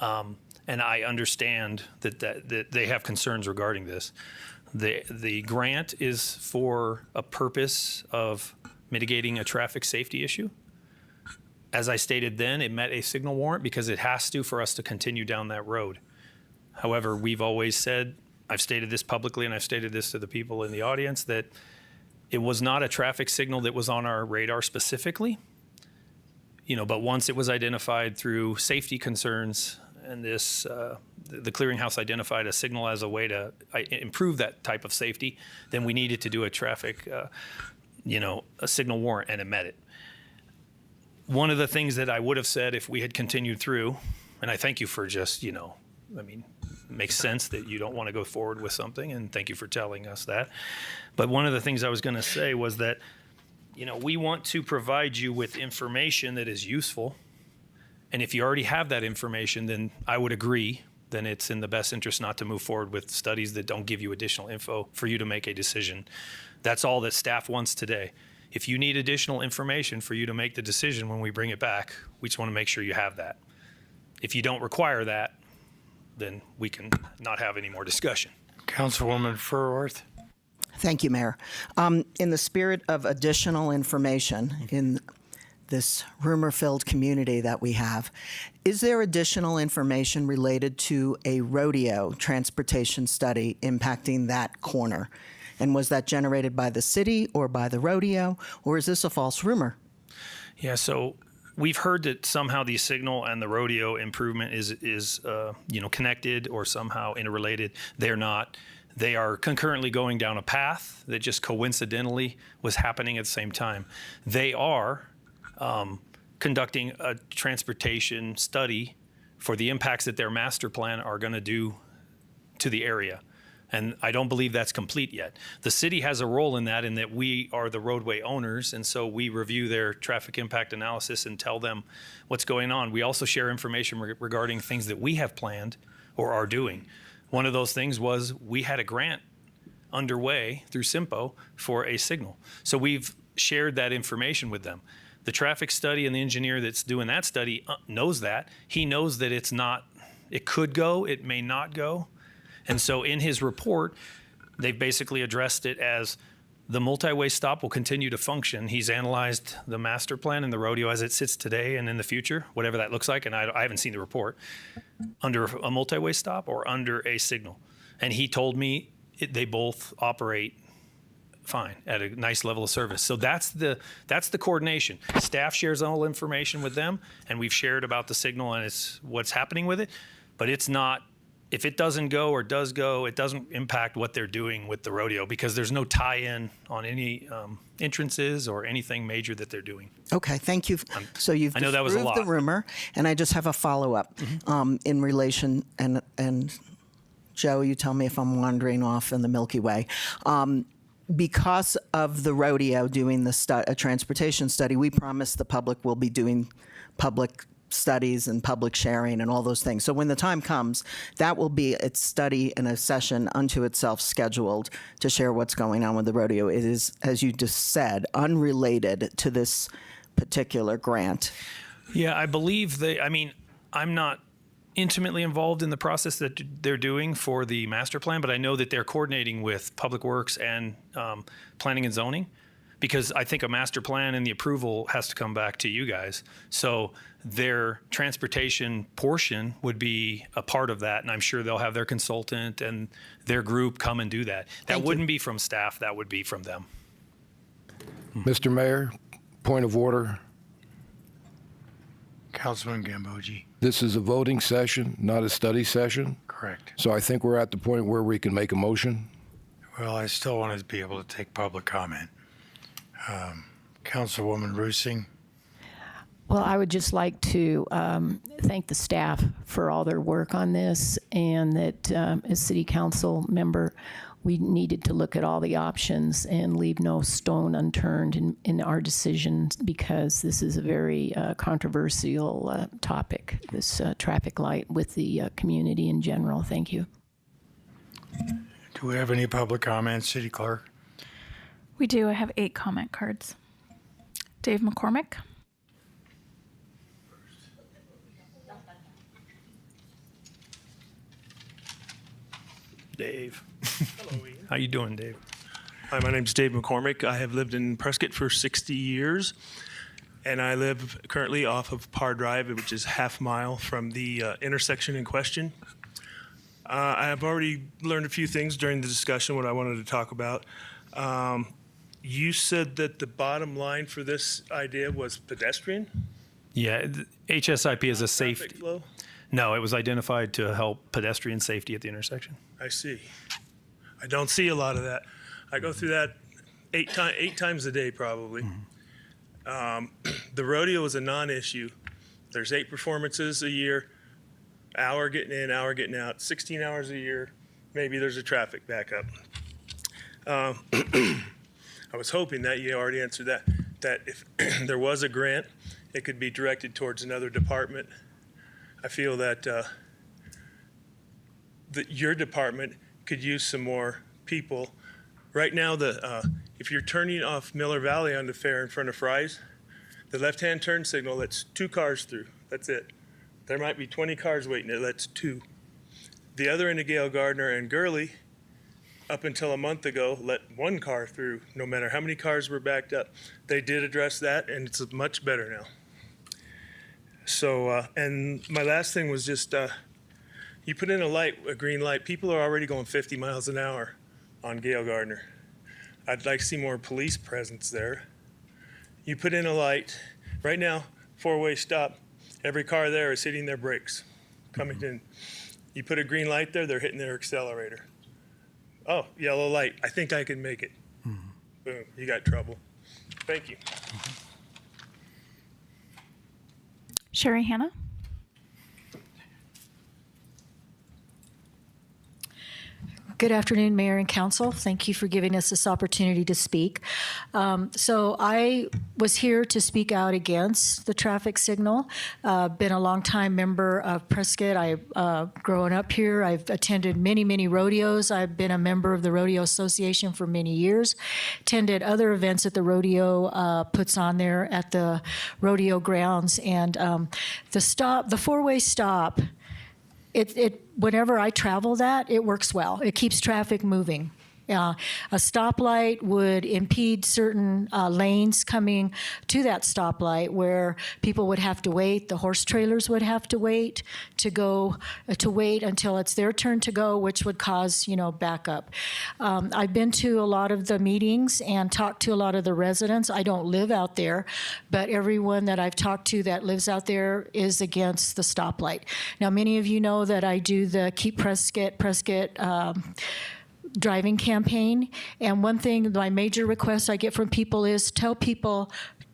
And I understand that they have concerns regarding this. The grant is for a purpose of mitigating a traffic safety issue. As I stated then, it met a signal warrant because it has to for us to continue down that road. However, we've always said, I've stated this publicly and I've stated this to the people in the audience, that it was not a traffic signal that was on our radar specifically. But once it was identified through safety concerns and the clearinghouse identified a signal as a way to improve that type of safety, then we needed to do a traffic, a signal warrant, and it met it. One of the things that I would have said if we had continued through, and I thank you for just, it makes sense that you don't want to go forward with something, and thank you for telling us that. But one of the things I was going to say was that, we want to provide you with information that is useful. And if you already have that information, then I would agree, then it's in the best interest not to move forward with studies that don't give you additional info for you to make a decision. That's all that staff wants today. If you need additional information for you to make the decision when we bring it back, we just want to make sure you have that. If you don't require that, then we can not have any more discussion. Councilwoman Furworth? Thank you, Mayor. In the spirit of additional information in this rumor-filled community that we have, is there additional information related to a rodeo transportation study impacting that corner? And was that generated by the city or by the rodeo, or is this a false rumor? Yeah, so we've heard that somehow the signal and the rodeo improvement is connected or somehow interrelated. They're not. They are concurrently going down a path that just coincidentally was happening at the same time. They are conducting a transportation study for the impacts that their master plan are going to do to the area. And I don't believe that's complete yet. The city has a role in that we are the roadway owners, and so we review their traffic impact analysis and tell them what's going on. We also share information regarding things that we have planned or are doing. One of those things was we had a grant underway through SIMPO for a signal. So we've shared that information with them. The traffic study and the engineer that's doing that study knows that. He knows that it could go, it may not go. And so in his report, they've basically addressed it as the multi-way stop will continue to function. He's analyzed the master plan and the rodeo as it sits today and in the future, whatever that looks like, and I haven't seen the report, under a multi-way stop or under a signal. And he told me they both operate fine at a nice level of service. So that's the coordination. Staff shares all information with them, and we've shared about the signal and it's what's happening with it, but it's not. If it doesn't go or does go, it doesn't impact what they're doing with the rodeo because there's no tie-in on any entrances or anything major that they're doing. Okay, thank you. So you've I know that was a disproved lot. the rumor, and I just have a follow-up in relation, and Joe, you tell me if I'm wandering off in the Milky Way. Because of the rodeo doing a transportation study, we promised the public will be doing public studies and public sharing and all those things. So when the time comes, that will be its study and a session unto itself scheduled to share what's going on with the rodeo. It is, as you just said, unrelated to this particular grant. Yeah, I believe I'm not intimately involved in the process that they're doing for the master plan, but I know that they're coordinating with Public Works and Planning and Zoning, because I think a master plan and the approval has to come back to you guys. So their transportation portion would be a part of that, and I'm sure they'll have their consultant and their group come and do that. That wouldn't be from staff, that would be from them. Mr. Mayor, point of order. Councilman Gambogi. This is a voting session, not a study session. Correct. So I think we're at the point where we can make a motion. Well, I still want to be able to take public comment. Councilwoman Rusing. Well, I would just like to thank the staff for all their work on this, and that as city council member, we needed to look at all the options and leave no stone unturned in our decisions, because this is a very controversial topic, this traffic light with the community in general. Thank you. Do we have any public comments, City Clerk? We do. I have 8 comment cards. Dave McCormick. Dave. Hello, Ian. How you doing, Dave? Hi, my name's Dave McCormick. I have lived in Prescott for 60 years, and I live currently off of Parr Drive, which is half mile from the intersection in question. I have already learned a few things during the discussion, what I wanted to talk about. You said that the bottom line for this idea was pedestrian? Yeah, HSIP is a Traffic safety. flow? No, it was identified to help pedestrian safety at the intersection. I see. I don't see a lot of that. I go through that eight times a day probably. The rodeo is a non-issue. There's 8 performances a year, hour getting in, hour getting out, 16 hours a year. Maybe there's a traffic backup. I was hoping that you already answered that if there was a grant, it could be directed towards another department. I feel that your department could use some more people. Right now, if you're turning off Miller Valley onto Fair in front of Fry's, the left-hand turn signal lets 2 cars through. That's it. There might be 20 cars waiting. It lets 2. The other end of Gail, Gardner, and Gurley, up until a month ago, let one car through, no matter how many cars were backed up. They did address that, and it's much better now. So, and my last thing was just, you put in a green light, people are already going 50 miles an hour on Gail Gardner. I'd like to see more police presence there. You put in a light, right now, four-way stop, every car there is hitting their brakes, coming in. You put a green light there, they're hitting their accelerator. Oh, yellow light, I think I can make it. Boom, you got trouble. Thank you. Sherry Hannah? Good afternoon, Mayor and Council. Thank you for giving us this opportunity to speak. So I was here to speak out against the traffic signal. Been a longtime member of Prescott. I've grown up here. I've attended many, many rodeos. I've been a member of the Rodeo Association for many years. Attended other events that the rodeo puts on there at the rodeo grounds. And the four-way stop, whenever I travel that, it works well. It keeps traffic moving. A stoplight would impede certain lanes coming to that stoplight where people would have to wait. The horse trailers would have to wait to wait until it's their turn to go, which would cause, backup. I've been to a lot of the meetings and talked to a lot of the residents. I don't live out there, but everyone that I've talked to that lives out there is against the stoplight. Now, many of you know that I do the Keep Prescott driving campaign. And one thing, my major request I get from people is tell people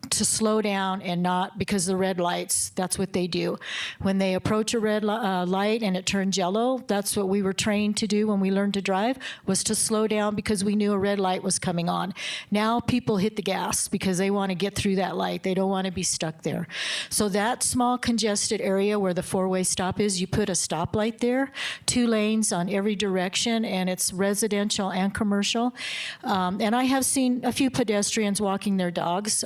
to slow down and not, because the red lights, that's what they do. When they approach a red light and it turns yellow, that's what we were trained to do when we learned to drive, was to slow down because we knew a red light was coming on. Now people hit the gas because they want to get through that light. They don't want to be stuck there. So that small congested area where the four-way stop is, you put a stoplight there, 2 lanes on every direction, and it's residential and commercial. And I have seen a few pedestrians walking their dogs,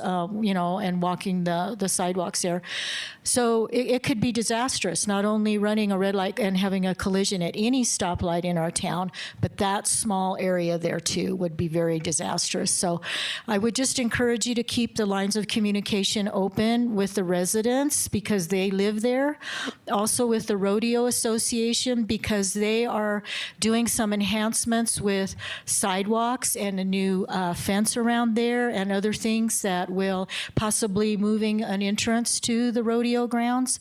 and walking the sidewalks there. So it could be disastrous, not only running a red light and having a collision at any stoplight in our town, but that small area there too would be very disastrous. So I would just encourage you to keep the lines of communication open with the residents because they live there. Also with the Rodeo Association because they are doing some enhancements with sidewalks and a new fence around there and other things that will possibly moving an entrance to the rodeo grounds.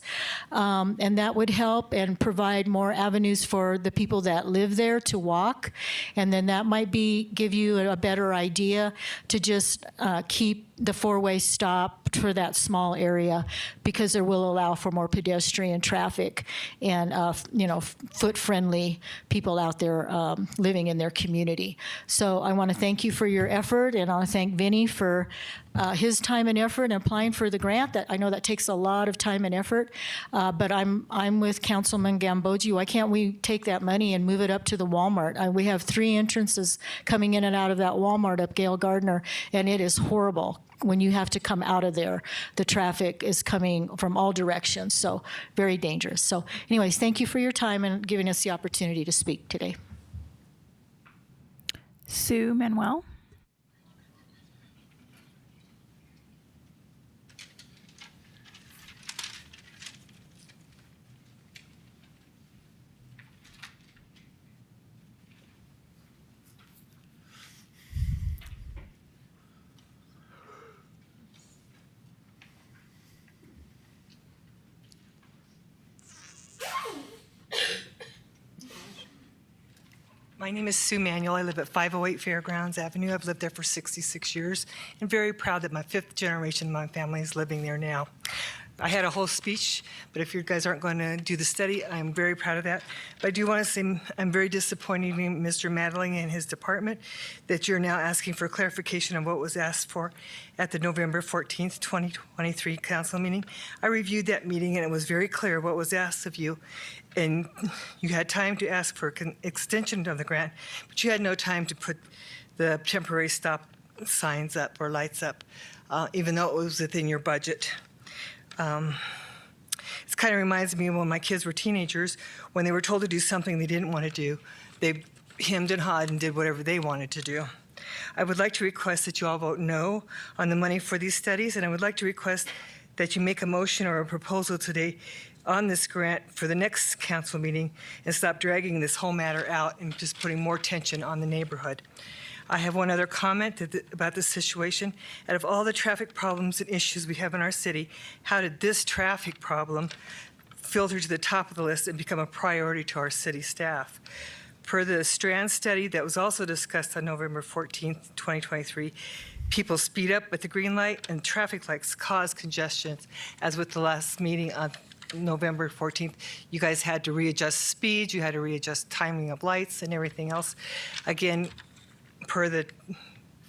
And that would help and provide more avenues for the people that live there to walk. And then that might give you a better idea to just keep the four-way stop for that small area because it will allow for more pedestrian traffic and foot-friendly people out there living in their community. So I want to thank you for your effort, and I want to thank Vinny for his time and effort in applying for the grant. That I know that takes a lot of time and effort, but I'm with Councilman Gambogi. Why can't we take that money and move it up to the Walmart? We have 3 entrances coming in and out of that Walmart up Gail Gardner, and it is horrible. When you have to come out of there, the traffic is coming from all directions, so very dangerous. So anyways, thank you for your time and giving us the opportunity to speak today. Sue Manuel? My name is Sue Manuel. I live at 508 Fairgrounds Avenue. I've lived there for 66 years and very proud that my 5th generation of my family is living there now. I had a whole speech, but if you guys aren't going to do the study, I'm very proud of that. But I do want to say I'm very disappointed in Mr. Madeline and his department that you're now asking for clarification of what was asked for at the November 14th, 2023 council meeting. I reviewed that meeting and it was very clear what was asked of you. And you had time to ask for extension of the grant, but you had no time to put the temporary stop signs up or lights up, even though it was within your budget. It kind of reminds me of when my kids were teenagers, when they were told to do something they didn't want to do. They hemmed and hawed and did whatever they wanted to do. I would like to request that you all vote no on the money for these studies, and I would like to request that you make a motion or a proposal today on this grant for the next council meeting and stop dragging this whole matter out and just putting more tension on the neighborhood. I have one other comment about this situation. Out of all the traffic problems and issues we have in our city, how did this traffic problem filter to the top of the list and become a priority to our city staff? Per the Strand study that was also discussed on November 14th, 2023, people speed up at the green light and traffic lights cause congestion, as with the last meeting on November 14th. You guys had to readjust speeds, you had to readjust timing of lights and everything else. Again, per the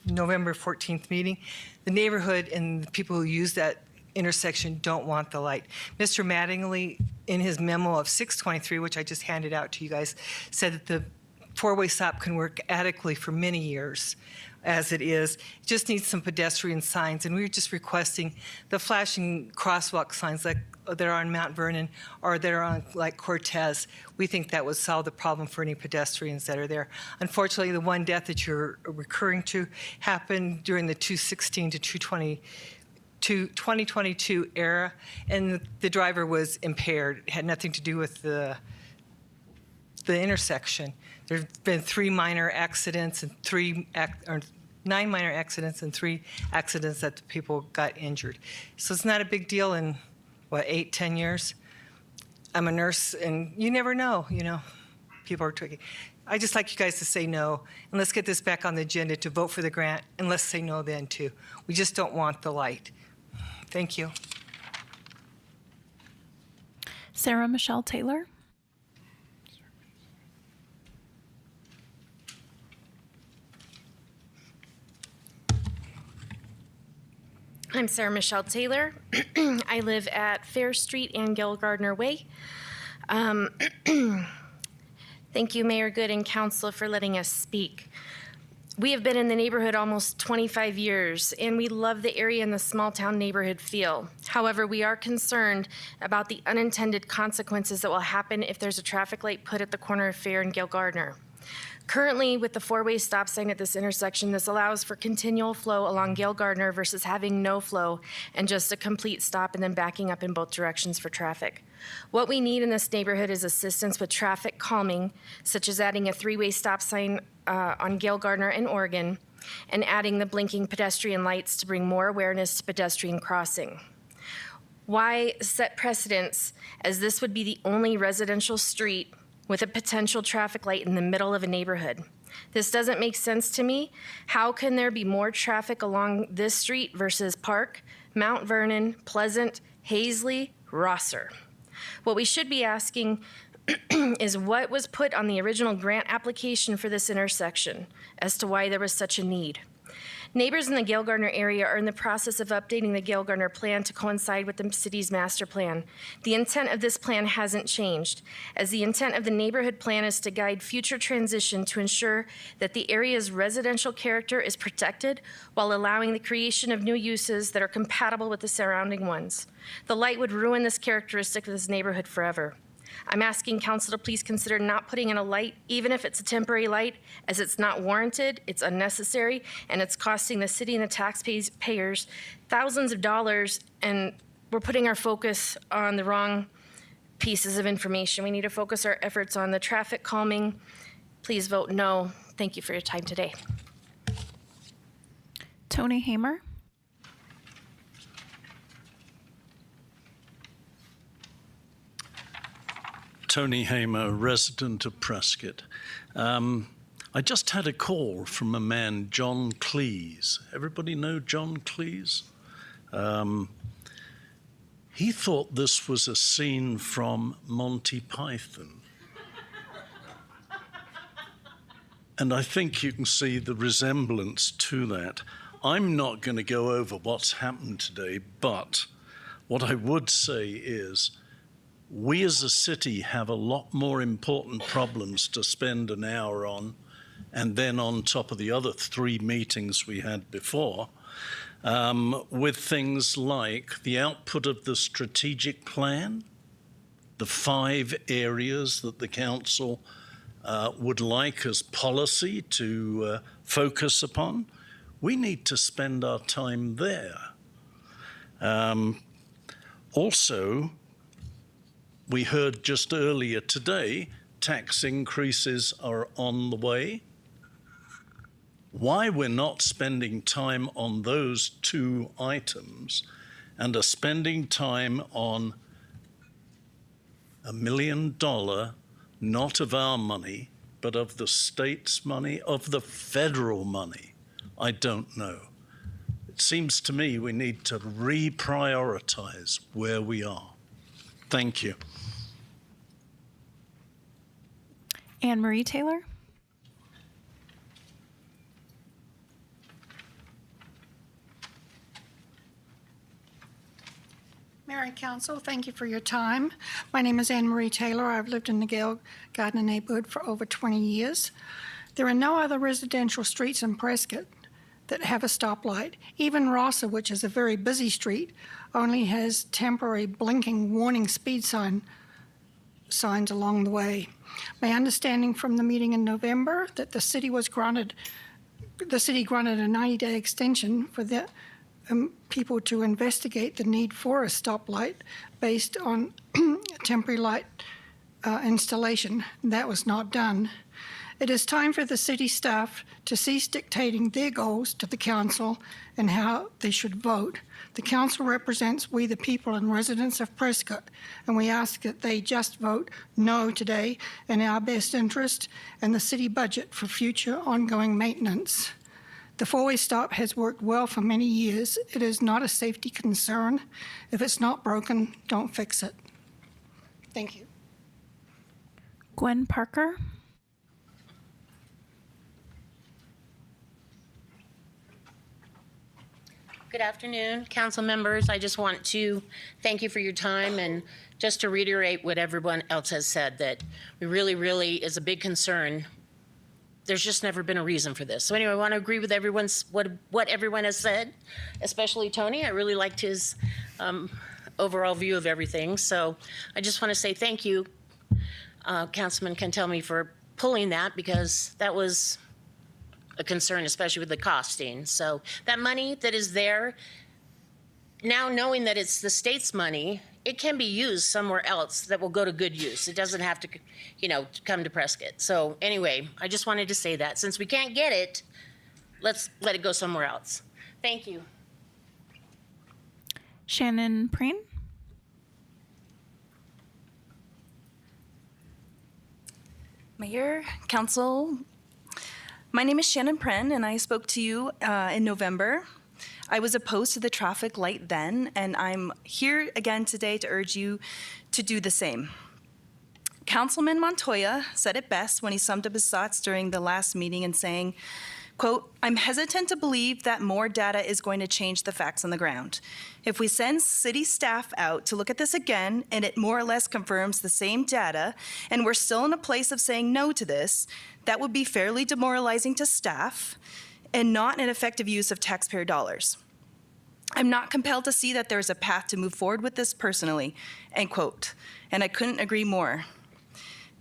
November 14th meeting, the neighborhood and the people who use that intersection don't want the light. Mr. Mattingly, in his memo of 623, which I just handed out to you guys, said that the four-way stop can work adequately for many years as it is. It just needs some pedestrian signs, and we were just requesting the flashing crosswalk signs like that are on Mount Vernon or that are on like Cortez. We think that would solve the problem for any pedestrians that are there. Unfortunately, the one death that you're recurring to happened during the 2016 to 2022 era, and the driver was impaired. It had nothing to do with the intersection. There have been 9 minor accidents and 3 accidents that the people got injured. So it's not a big deal in, 8-10 years? I'm a nurse, and you never know, people are tricky. I just like you guys to say no, and let's get this back on the agenda to vote for the grant, and let's say no then too. We just don't want the light. Thank you. Sarah Michelle Taylor. I'm Sarah Michelle Taylor. I live at Fair Street and Gardner Way. Thank you, Mayor Good and Council, for letting us speak. We have been in the neighborhood almost 25 years, and we love the area and the small town neighborhood feel. However, we are concerned about the unintended consequences that will happen if there's a traffic light put at the corner of Fair and Gardner. Currently, with the four-way stop sign at this intersection, this allows for continual flow along Gardner versus having no flow and just a complete stop and then backing up in both directions for traffic. What we need in this neighborhood is assistance with traffic calming, such as adding a three-way stop sign on Gardner and Oregon, and adding the blinking pedestrian lights to bring more awareness to pedestrian crossing. Why set precedents, as this would be the only residential street with a potential traffic light in the middle of a neighborhood? This doesn't make sense to me. How can there be more traffic along this street versus Park, Mount Vernon, Pleasant, Hazley, Rosser? What we should be asking is what was put on the original grant application for this intersection as to why there was such a need. Neighbors in the Gardner area are in the process of updating the Gardner plan to coincide with the city's master plan. The intent of this plan hasn't changed, as the intent of the neighborhood plan is to guide future transition to ensure that the area's residential character is protected while allowing the creation of new uses that are compatible with the surrounding ones. The light would ruin this characteristic of this neighborhood forever. I'm asking council to please consider not putting in a light, even if it's a temporary light, as it's not warranted, it's unnecessary, and it's costing the city and the taxpayers thousands of dollars, and we're putting our focus on the wrong pieces of information. We need to focus our efforts on the traffic calming. Please vote no. Thank you for your time today. Tony Hamer. Tony Hamer, resident of Prescott. I just had a call from a man, John Cleese. Everybody know John Cleese? He thought this was a scene from Monty Python. And I think you can see the resemblance to that. I'm not going to go over what's happened today, but what I would say is, we as a city have a lot more important problems to spend an hour on, and then on top of the other 3 meetings we had before, with things like the output of the strategic plan, the 5 areas that the council would like as policy to focus upon, we need to spend our time there. Also, we heard just earlier today, tax increases are on the way. Why we're not spending time on those two items and are spending time on $1 million, not of our money, but of the state's money, of the federal money, I don't know. It seems to me we need to reprioritize where we are. Thank you. Anne Marie Taylor. Mayor and Council, thank you for your time. My name is Anne Marie Taylor. I've lived in the Gail, Gardner neighborhood for over 20 years. There are no other residential streets in Prescott that have a stoplight. Even Rossa, which is a very busy street, only has temporary blinking warning speed signs along the way. My understanding from the meeting in November that the city granted a 90-day extension for the people to investigate the need for a stoplight based on temporary light installation. That was not done. It is time for the city staff to cease dictating their goals to the council and how they should vote. The council represents we the people and residents of Prescott, and we ask that they just vote no today in our best interest and the city budget for future ongoing maintenance. The four-way stop has worked well for many years. It is not a safety concern. If it's not broken, don't fix it. Thank you. Gwen Parker. Good afternoon, council members. I just want to thank you for your time and just to reiterate what everyone else has said, that we really is a big concern. There's just never been a reason for this. So anyway, I want to agree with what everyone has said, especially Tony. I really liked his overall view of everything. So I just want to say thank you, Councilman Cantelmi, for pulling that, because that was a concern, especially with the costing. So that money that is there, now knowing that it's the state's money, it can be used somewhere else that will go to good use. It doesn't have to, come to Prescott. So anyway, I just wanted to say that. Since we can't get it, let's let it go somewhere else. Thank you. Shannon Preen. Mayor, Council, my name is Shannon Pren, and I spoke to you in November. I was opposed to the traffic light then, and I'm here again today to urge you to do the same. Councilman Montoya said it best when he summed up his thoughts during the last meeting in saying, quote, "I'm hesitant to believe that more data is going to change the facts on the ground. If we send city staff out to look at this again and it more or less confirms the same data and we're still in a place of saying no to this, that would be fairly demoralizing to staff and not an effective use of taxpayer dollars. I'm not compelled to see that there's a path to move forward with this personally," end quote. And I couldn't agree more.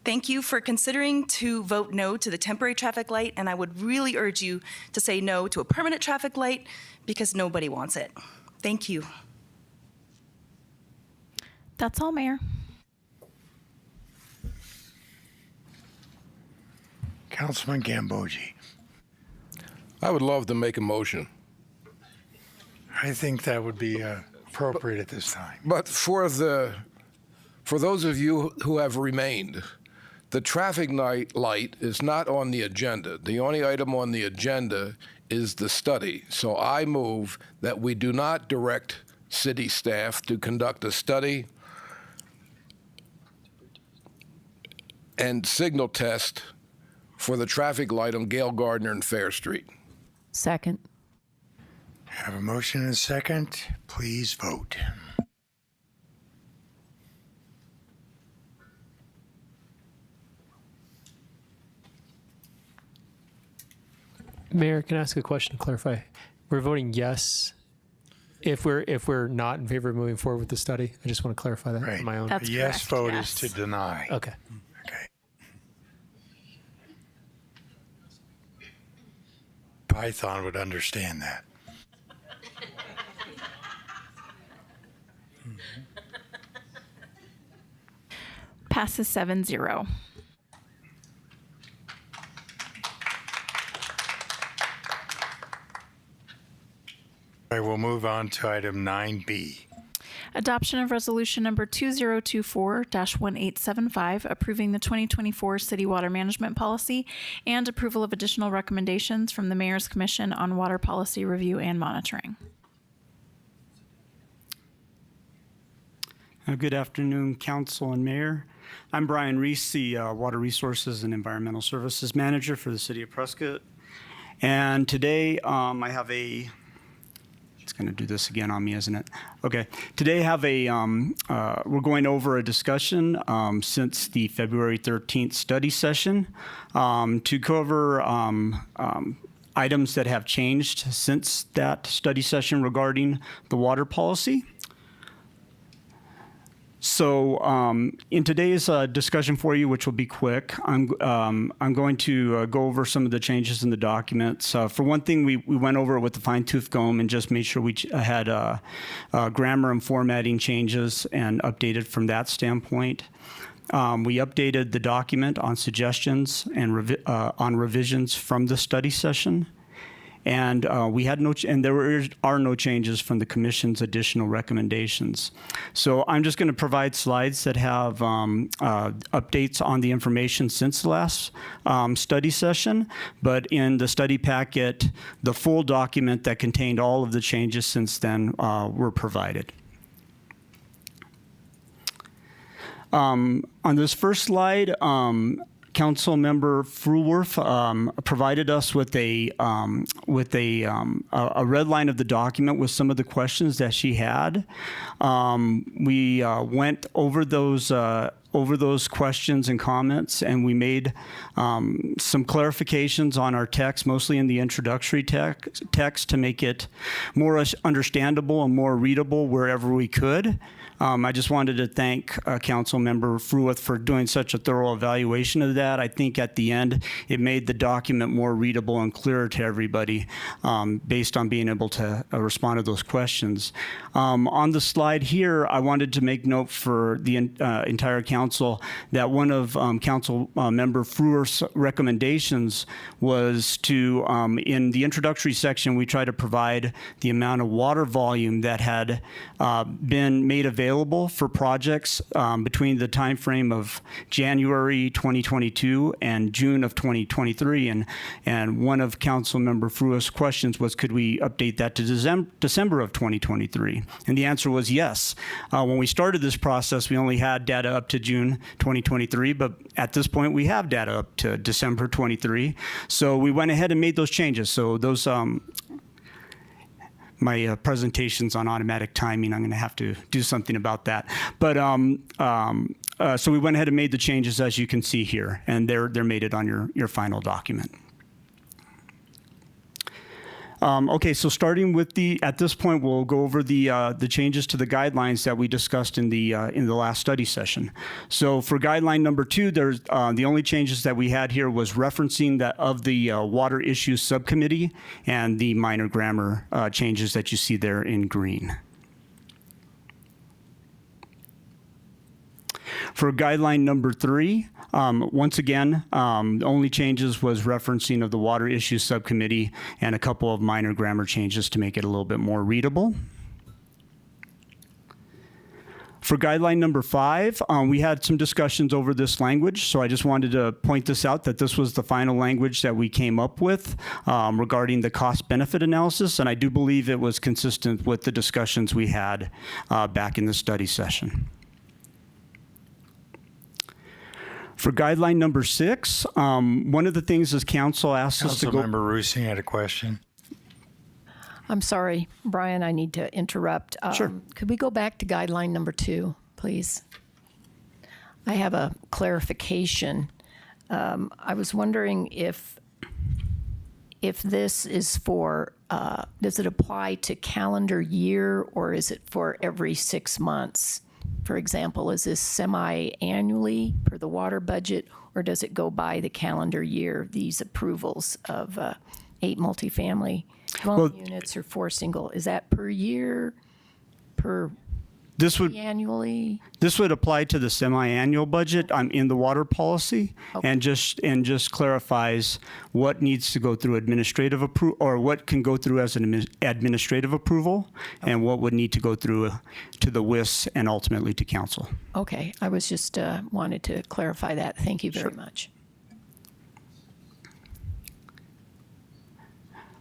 Thank you for considering to vote no to the temporary traffic light, and I would really urge you to say no to a permanent traffic light because nobody wants it. Thank you. That's all, Mayor. Councilman Gambogi. I would love to make a motion. I think that would be appropriate at this time. But for those of you who have remained, the traffic light is not on the agenda. The only item on the agenda is the study. So I move that we do not direct city staff to conduct a study and signal test for the traffic light on Gail, Gardner, and Fair Street. Second. Have a motion and a second. Please vote. Mayor, can I ask a question to clarify? We're voting yes if we're not in favor of moving forward with the study. I just want to clarify that on my own. That's yes correct, vote yes. is to deny. Okay. Okay. Python would understand that. Passes 7-0. I will move on to item 9B. Adoption of resolution number 2024-1875, approving the 2024 City Water Management Policy and approval of additional recommendations from the Mayor's Commission on Water Policy Review and Monitoring. Good afternoon, Council and Mayor. I'm Brian Reese, the Water Resources and Environmental Services Manager for the City of Prescott. And today I have a, it's going to do this again on me, isn't it? Okay. Today I have a, we're going over a discussion since the February 13th study session to cover items that have changed since that study session regarding the water policy. So in today's discussion for you, which will be quick, I'm going to go over some of the changes in the documents. For one thing, we went over it with the fine-tooth comb and just made sure we had grammar and formatting changes and updated from that standpoint. We updated the document on suggestions and on revisions from the study session. And we had there are no changes from the Commission's additional recommendations. So I'm just going to provide slides that have updates on the information since the last study session. But in the study packet, the full document that contained all of the changes since then were provided. On this first slide, Council Member Fruworth provided us with a red line of the document with some of the questions that she had. We went over those questions and comments, and we made some clarifications on our text, mostly in the introductory text, to make it more understandable and more readable wherever we could. I just wanted to thank Council Member Fruworth for doing such a thorough evaluation of that. I think at the end, it made the document more readable and clearer to everybody based on being able to respond to those questions. On the slide here, I wanted to make note for the entire council that one of Council Member Fruworth's recommendations was to, in the introductory section, we try to provide the amount of water volume that had been made available for projects between the time frame of January 2022 and June of 2023. And one of Council Member Fruworth's questions was, could we update that to December of 2023? And the answer was yes. When we started this process, we only had data up to June 2023, but at this point we have data up to December 23. So we went ahead and made those changes. So those my presentation's on automatic timing. I'm going to have to do something about that. But so we went ahead and made the changes, as you can see here, and they're made it on your final document. Okay, so starting with at this point, we'll go over the changes to the guidelines that we discussed in the last study session. So for guideline number 2, there's the only changes that we had here was referencing that of the Water Issues Subcommittee and the minor grammar changes that you see there in green. For guideline number 3, once again, the only changes was referencing of the Water Issues Subcommittee and a couple of minor grammar changes to make it a little bit more readable. For guideline number 5, we had some discussions over this language, so I just wanted to point this out that this was the final language that we came up with regarding the cost-benefit analysis, and I do believe it was consistent with the discussions we had back in the study session. For guideline number 6, one of the things is council asked us to go. Councilmember Roosing had a question. I'm sorry, Brian, I need to interrupt. Sure. Could we go back to guideline number 2, please? I have a clarification. I was wondering if this is for, does it apply to calendar year or is it for every 6 months? For example, is this semi-annually per the water budget, or does it go by the calendar year, these approvals of 8 multifamily dwelling units or 4 single. Is that per year, per This would annually? This would apply to the semi-annual budget in the water policy, and just clarifies what needs to go through administrative approval, or what can go through as an administrative approval, and what would need to go through to the WIS and ultimately to council. Okay, I was just wanted to clarify that. Thank you very much.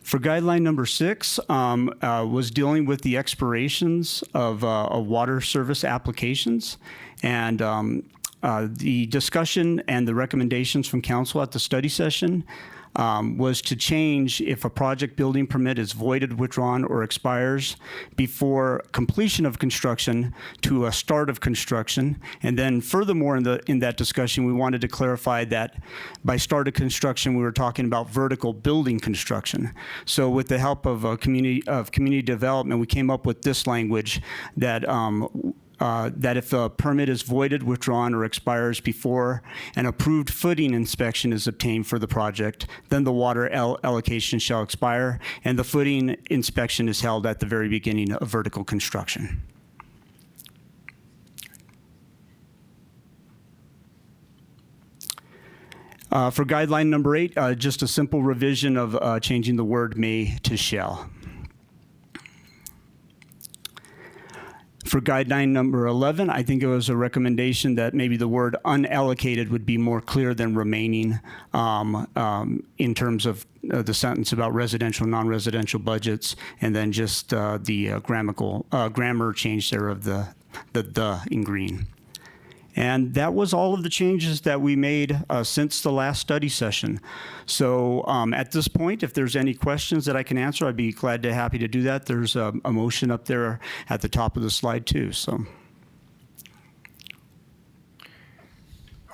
For guideline number 6, was dealing with the expirations of water service applications, and the discussion and the recommendations from council at the study session was to change if a project building permit is voided, withdrawn, or expires before completion of construction to a start of construction. And then furthermore, in that discussion, we wanted to clarify that by start of construction, we were talking about vertical building construction. So with the help of community development, we came up with this language that that if a permit is voided, withdrawn, or expires before an approved footing inspection is obtained for the project, then the water allocation shall expire, and the footing inspection is held at the very beginning of vertical construction. For guideline number 8, just a simple revision of changing the word may to shall. For guideline number 11, I think it was a recommendation that maybe the word unallocated would be more clear than remaining in terms of the sentence about residential, non-residential budgets, and then just the grammar change there of the in green. And that was all of the changes that we made since the last study session. So at this point, if there's any questions that I can answer, I'd be happy to do that. There's a motion up there at the top of the slide too. So.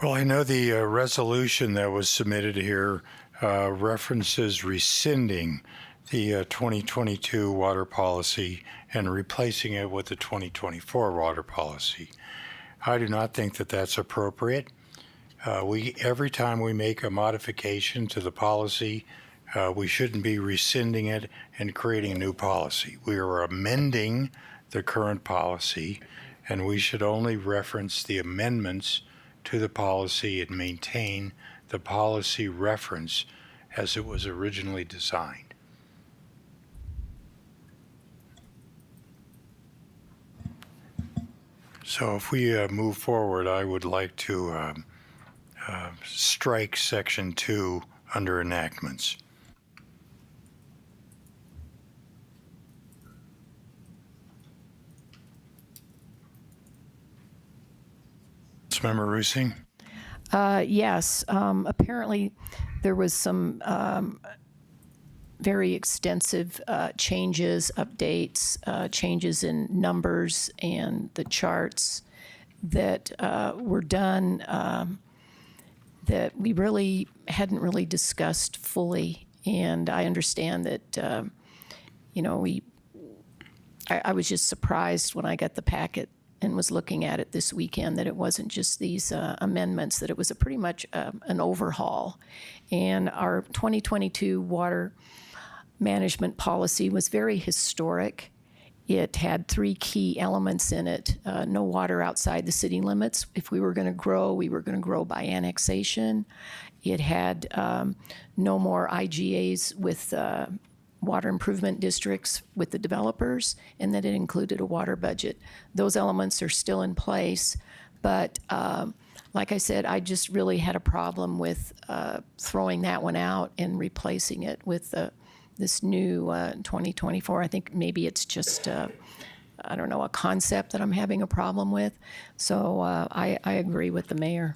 Well, I know the resolution that was submitted here references rescinding the 2022 water policy and replacing it with the 2024 water policy. I do not think that that's appropriate. Every time we make a modification to the policy, we shouldn't be rescinding it and creating a new policy. We are amending the current policy, and we should only reference the amendments to the policy and maintain the policy reference as it was originally designed. So if we move forward, I would like to strike Section 2 under enactments. Councilmember Rusing? Yes, apparently there was some very extensive changes, updates, changes in numbers and the charts that were done that we really hadn't really discussed fully. And I understand that, I was just surprised when I got the packet and was looking at it this weekend that it wasn't just these amendments, that it was pretty much an overhaul. And our 2022 water management policy was very historic. It had 3 key elements in it. No water outside the city limits. If we were going to grow, we were going to grow by annexation. It had no more IGAs with water improvement districts with the developers, and that it included a water budget. Those elements are still in place, but like I said, I just really had a problem with throwing that one out and replacing it with this new 2024. I think maybe it's just, I don't know, a concept that I'm having a problem with. So I agree with the mayor.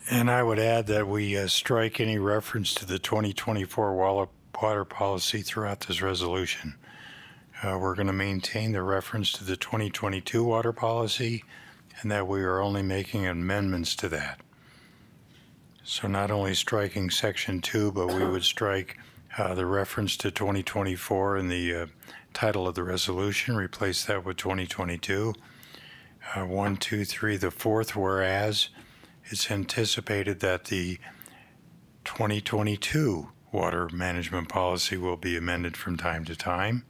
And I would add that we strike any reference to the 2024 water policy throughout this resolution. We're going to maintain the reference to the 2022 water policy, and that we are only making amendments to that. So not only striking Section 2, but we would strike the reference to 2024 in the title of the resolution, replace that with 2022. 1, 2, 3, the fourth, whereas it's anticipated that the 2022 water management policy will be amended from time to time.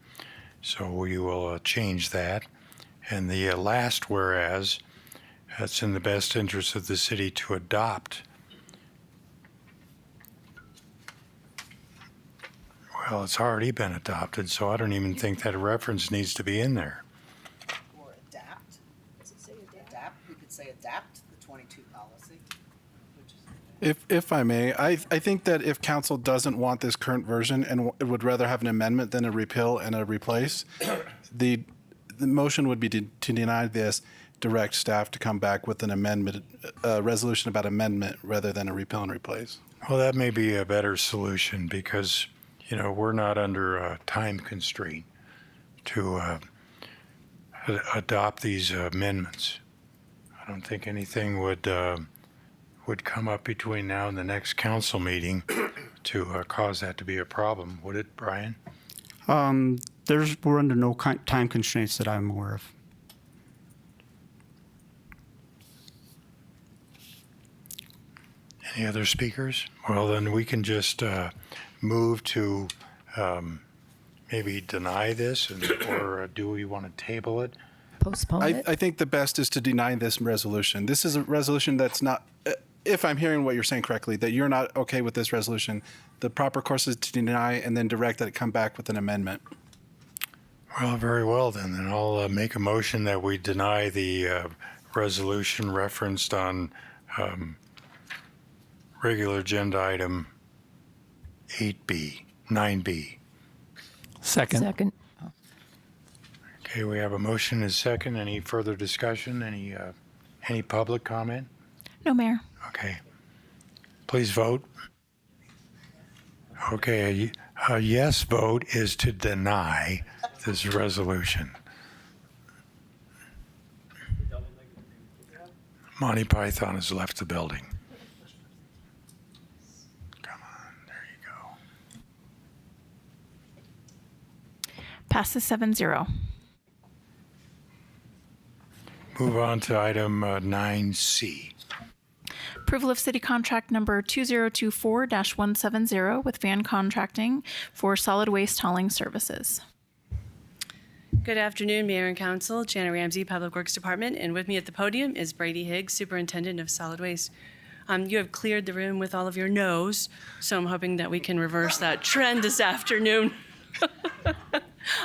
So we will change that. And the last whereas, it's in the best interest of the city to adopt. Well, it's already been adopted, so I don't even think that reference needs to be in there. Or adapt. Does it say adapt? We could say adapt the 22 policy. If I may, I think that if council doesn't want this current version and would rather have an amendment than a repeal and a replace, the motion would be to deny this, direct staff to come back with an amendment, resolution about amendment rather than a repeal and replace. Well, that may be a better solution because, you know, we're not under a time constraint to adopt these amendments. I don't think anything would come up between now and the next council meeting to cause that to be a problem, would it, Brian? We're under no time constraints that I'm aware of. Any other speakers? Well, then we can just move to maybe deny this, or do we want to table it? Postpone it? I think the best is to deny this resolution. This is a resolution that's not, if I'm hearing what you're saying correctly, that you're not okay with this resolution. The proper course is to deny and then direct that it come back with an amendment. Well, very well then. Then I'll make a motion that we deny the resolution referenced on regular agenda item 9B. Second. Okay, we have a motion and a second. Any further discussion? Any public comment? No, Mayor. Okay. Please vote. Okay, a yes vote is to deny this resolution. Monty Python has left the building. Come on, there you go. Passes 7-0. Move on to item 9C. Approval of city contract number 2024-170 with Van Contracting for solid waste hauling services. Good afternoon, Mayor and Council. Jana Ramsey, Public Works Department, and with me at the podium is Brady Higgs, Superintendent of Solid Waste. You have cleared the room with all of your no's, so I'm hoping that we can reverse that trend this afternoon.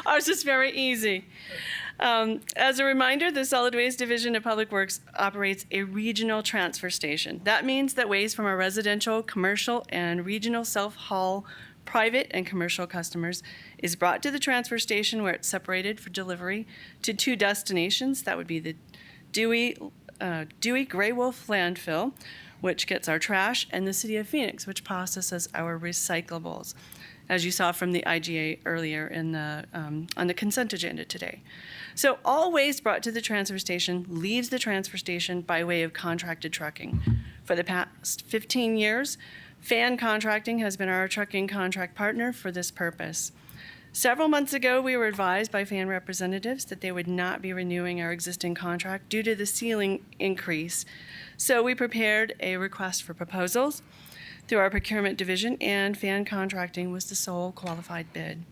Ours is very easy. As a reminder, the Solid Waste Division of Public Works operates a regional transfer station. That means that waste from our residential, commercial, and regional self-haul private and commercial customers is brought to the transfer station where it's separated for delivery to two destinations. That would be the Dewey Gray Wolf landfill, which gets our trash, and the City of Phoenix, which processes our recyclables, as you saw from the IGA earlier in on the consent agenda today. So all waste brought to the transfer station leaves the transfer station by way of contracted trucking. For the past 15 years, Fan Contracting has been our trucking contract partner for this purpose. Several months ago, we were advised by Fan representatives that they would not be renewing our existing contract due to the ceiling increase. So we prepared a request for proposals through our procurement division, and Fan Contracting was the sole qualified bid.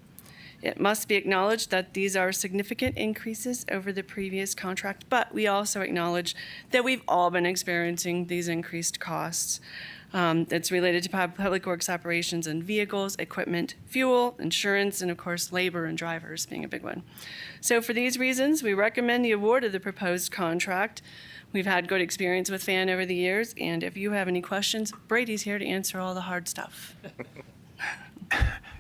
It must be acknowledged that these are significant increases over the previous contract, but we also acknowledge that we've all been experiencing these increased costs. That's related to public works operations and vehicles, equipment, fuel, insurance, and of course, labor and drivers being a big one. So for these reasons, we recommend the award of the proposed contract. We've had good experience with Fan over the years, and if you have any questions, Brady's here to answer all the hard stuff.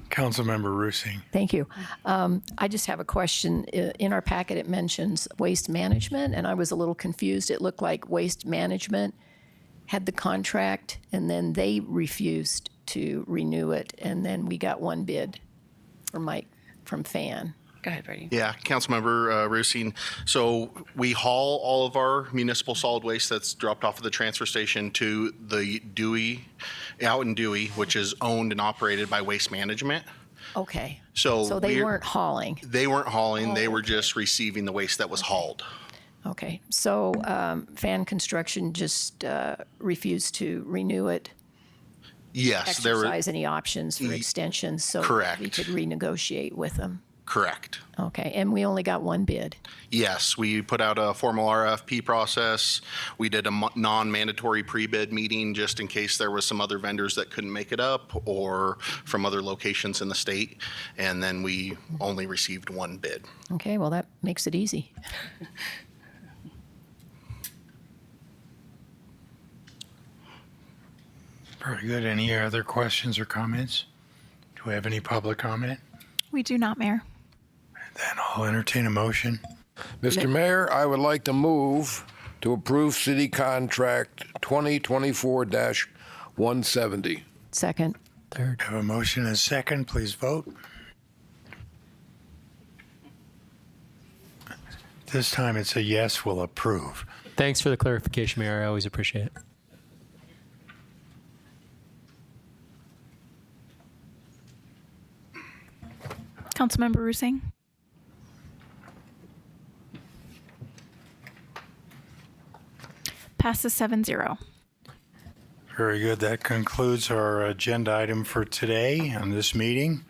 Councilmember Rusing. Thank you. I just have a question. In our packet, it mentions waste management, and I was a little confused. It looked like waste management had the contract, and then they refused to renew it, and then we got one bid from Fan. Go ahead, Brady. Yeah, Councilmember Rusing. So we haul all of our municipal solid waste that's dropped off at the transfer station to the Dewey, out in Dewey, which is owned and operated by Waste Management. Okay. So they weren't hauling. They weren't hauling. They were just receiving the waste that was hauled. Okay. So Fan Construction just refused to renew it. Yes, there were. exercise any options for extensions so Correct. we could renegotiate with them. Correct. Okay, and we only got one bid. Yes, we put out a formal RFP process. We did a non-mandatory pre-bid meeting just in case there was some other vendors that couldn't make it up or from other locations in the state. And then we only received one bid. Okay, well, that makes it easy. Very good. Any other questions or comments? Do we have any public comment? We do not, Mayor. Then I'll entertain a motion. Mr. Mayor, I would like to move to approve city contract 2024-170. Second. Third. Have a motion and a second. Please vote. This time it's a yes, we'll approve. Thanks for the clarification, Mayor. I always appreciate it. Councilmember Rusing. Passes 7-0. Very good. That concludes our agenda item for today on this meeting.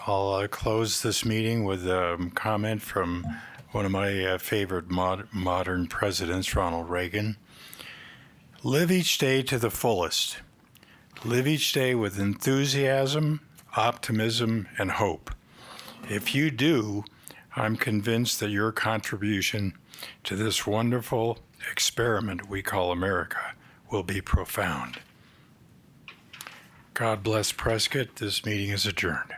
I'll close this meeting with a comment from one of my favorite modern presidents, Ronald Reagan. Live each day to the fullest. Live each day with enthusiasm, optimism, and hope. If you do, I'm convinced that your contribution to this wonderful experiment we call America will be profound. God bless Prescott. This meeting is adjourned.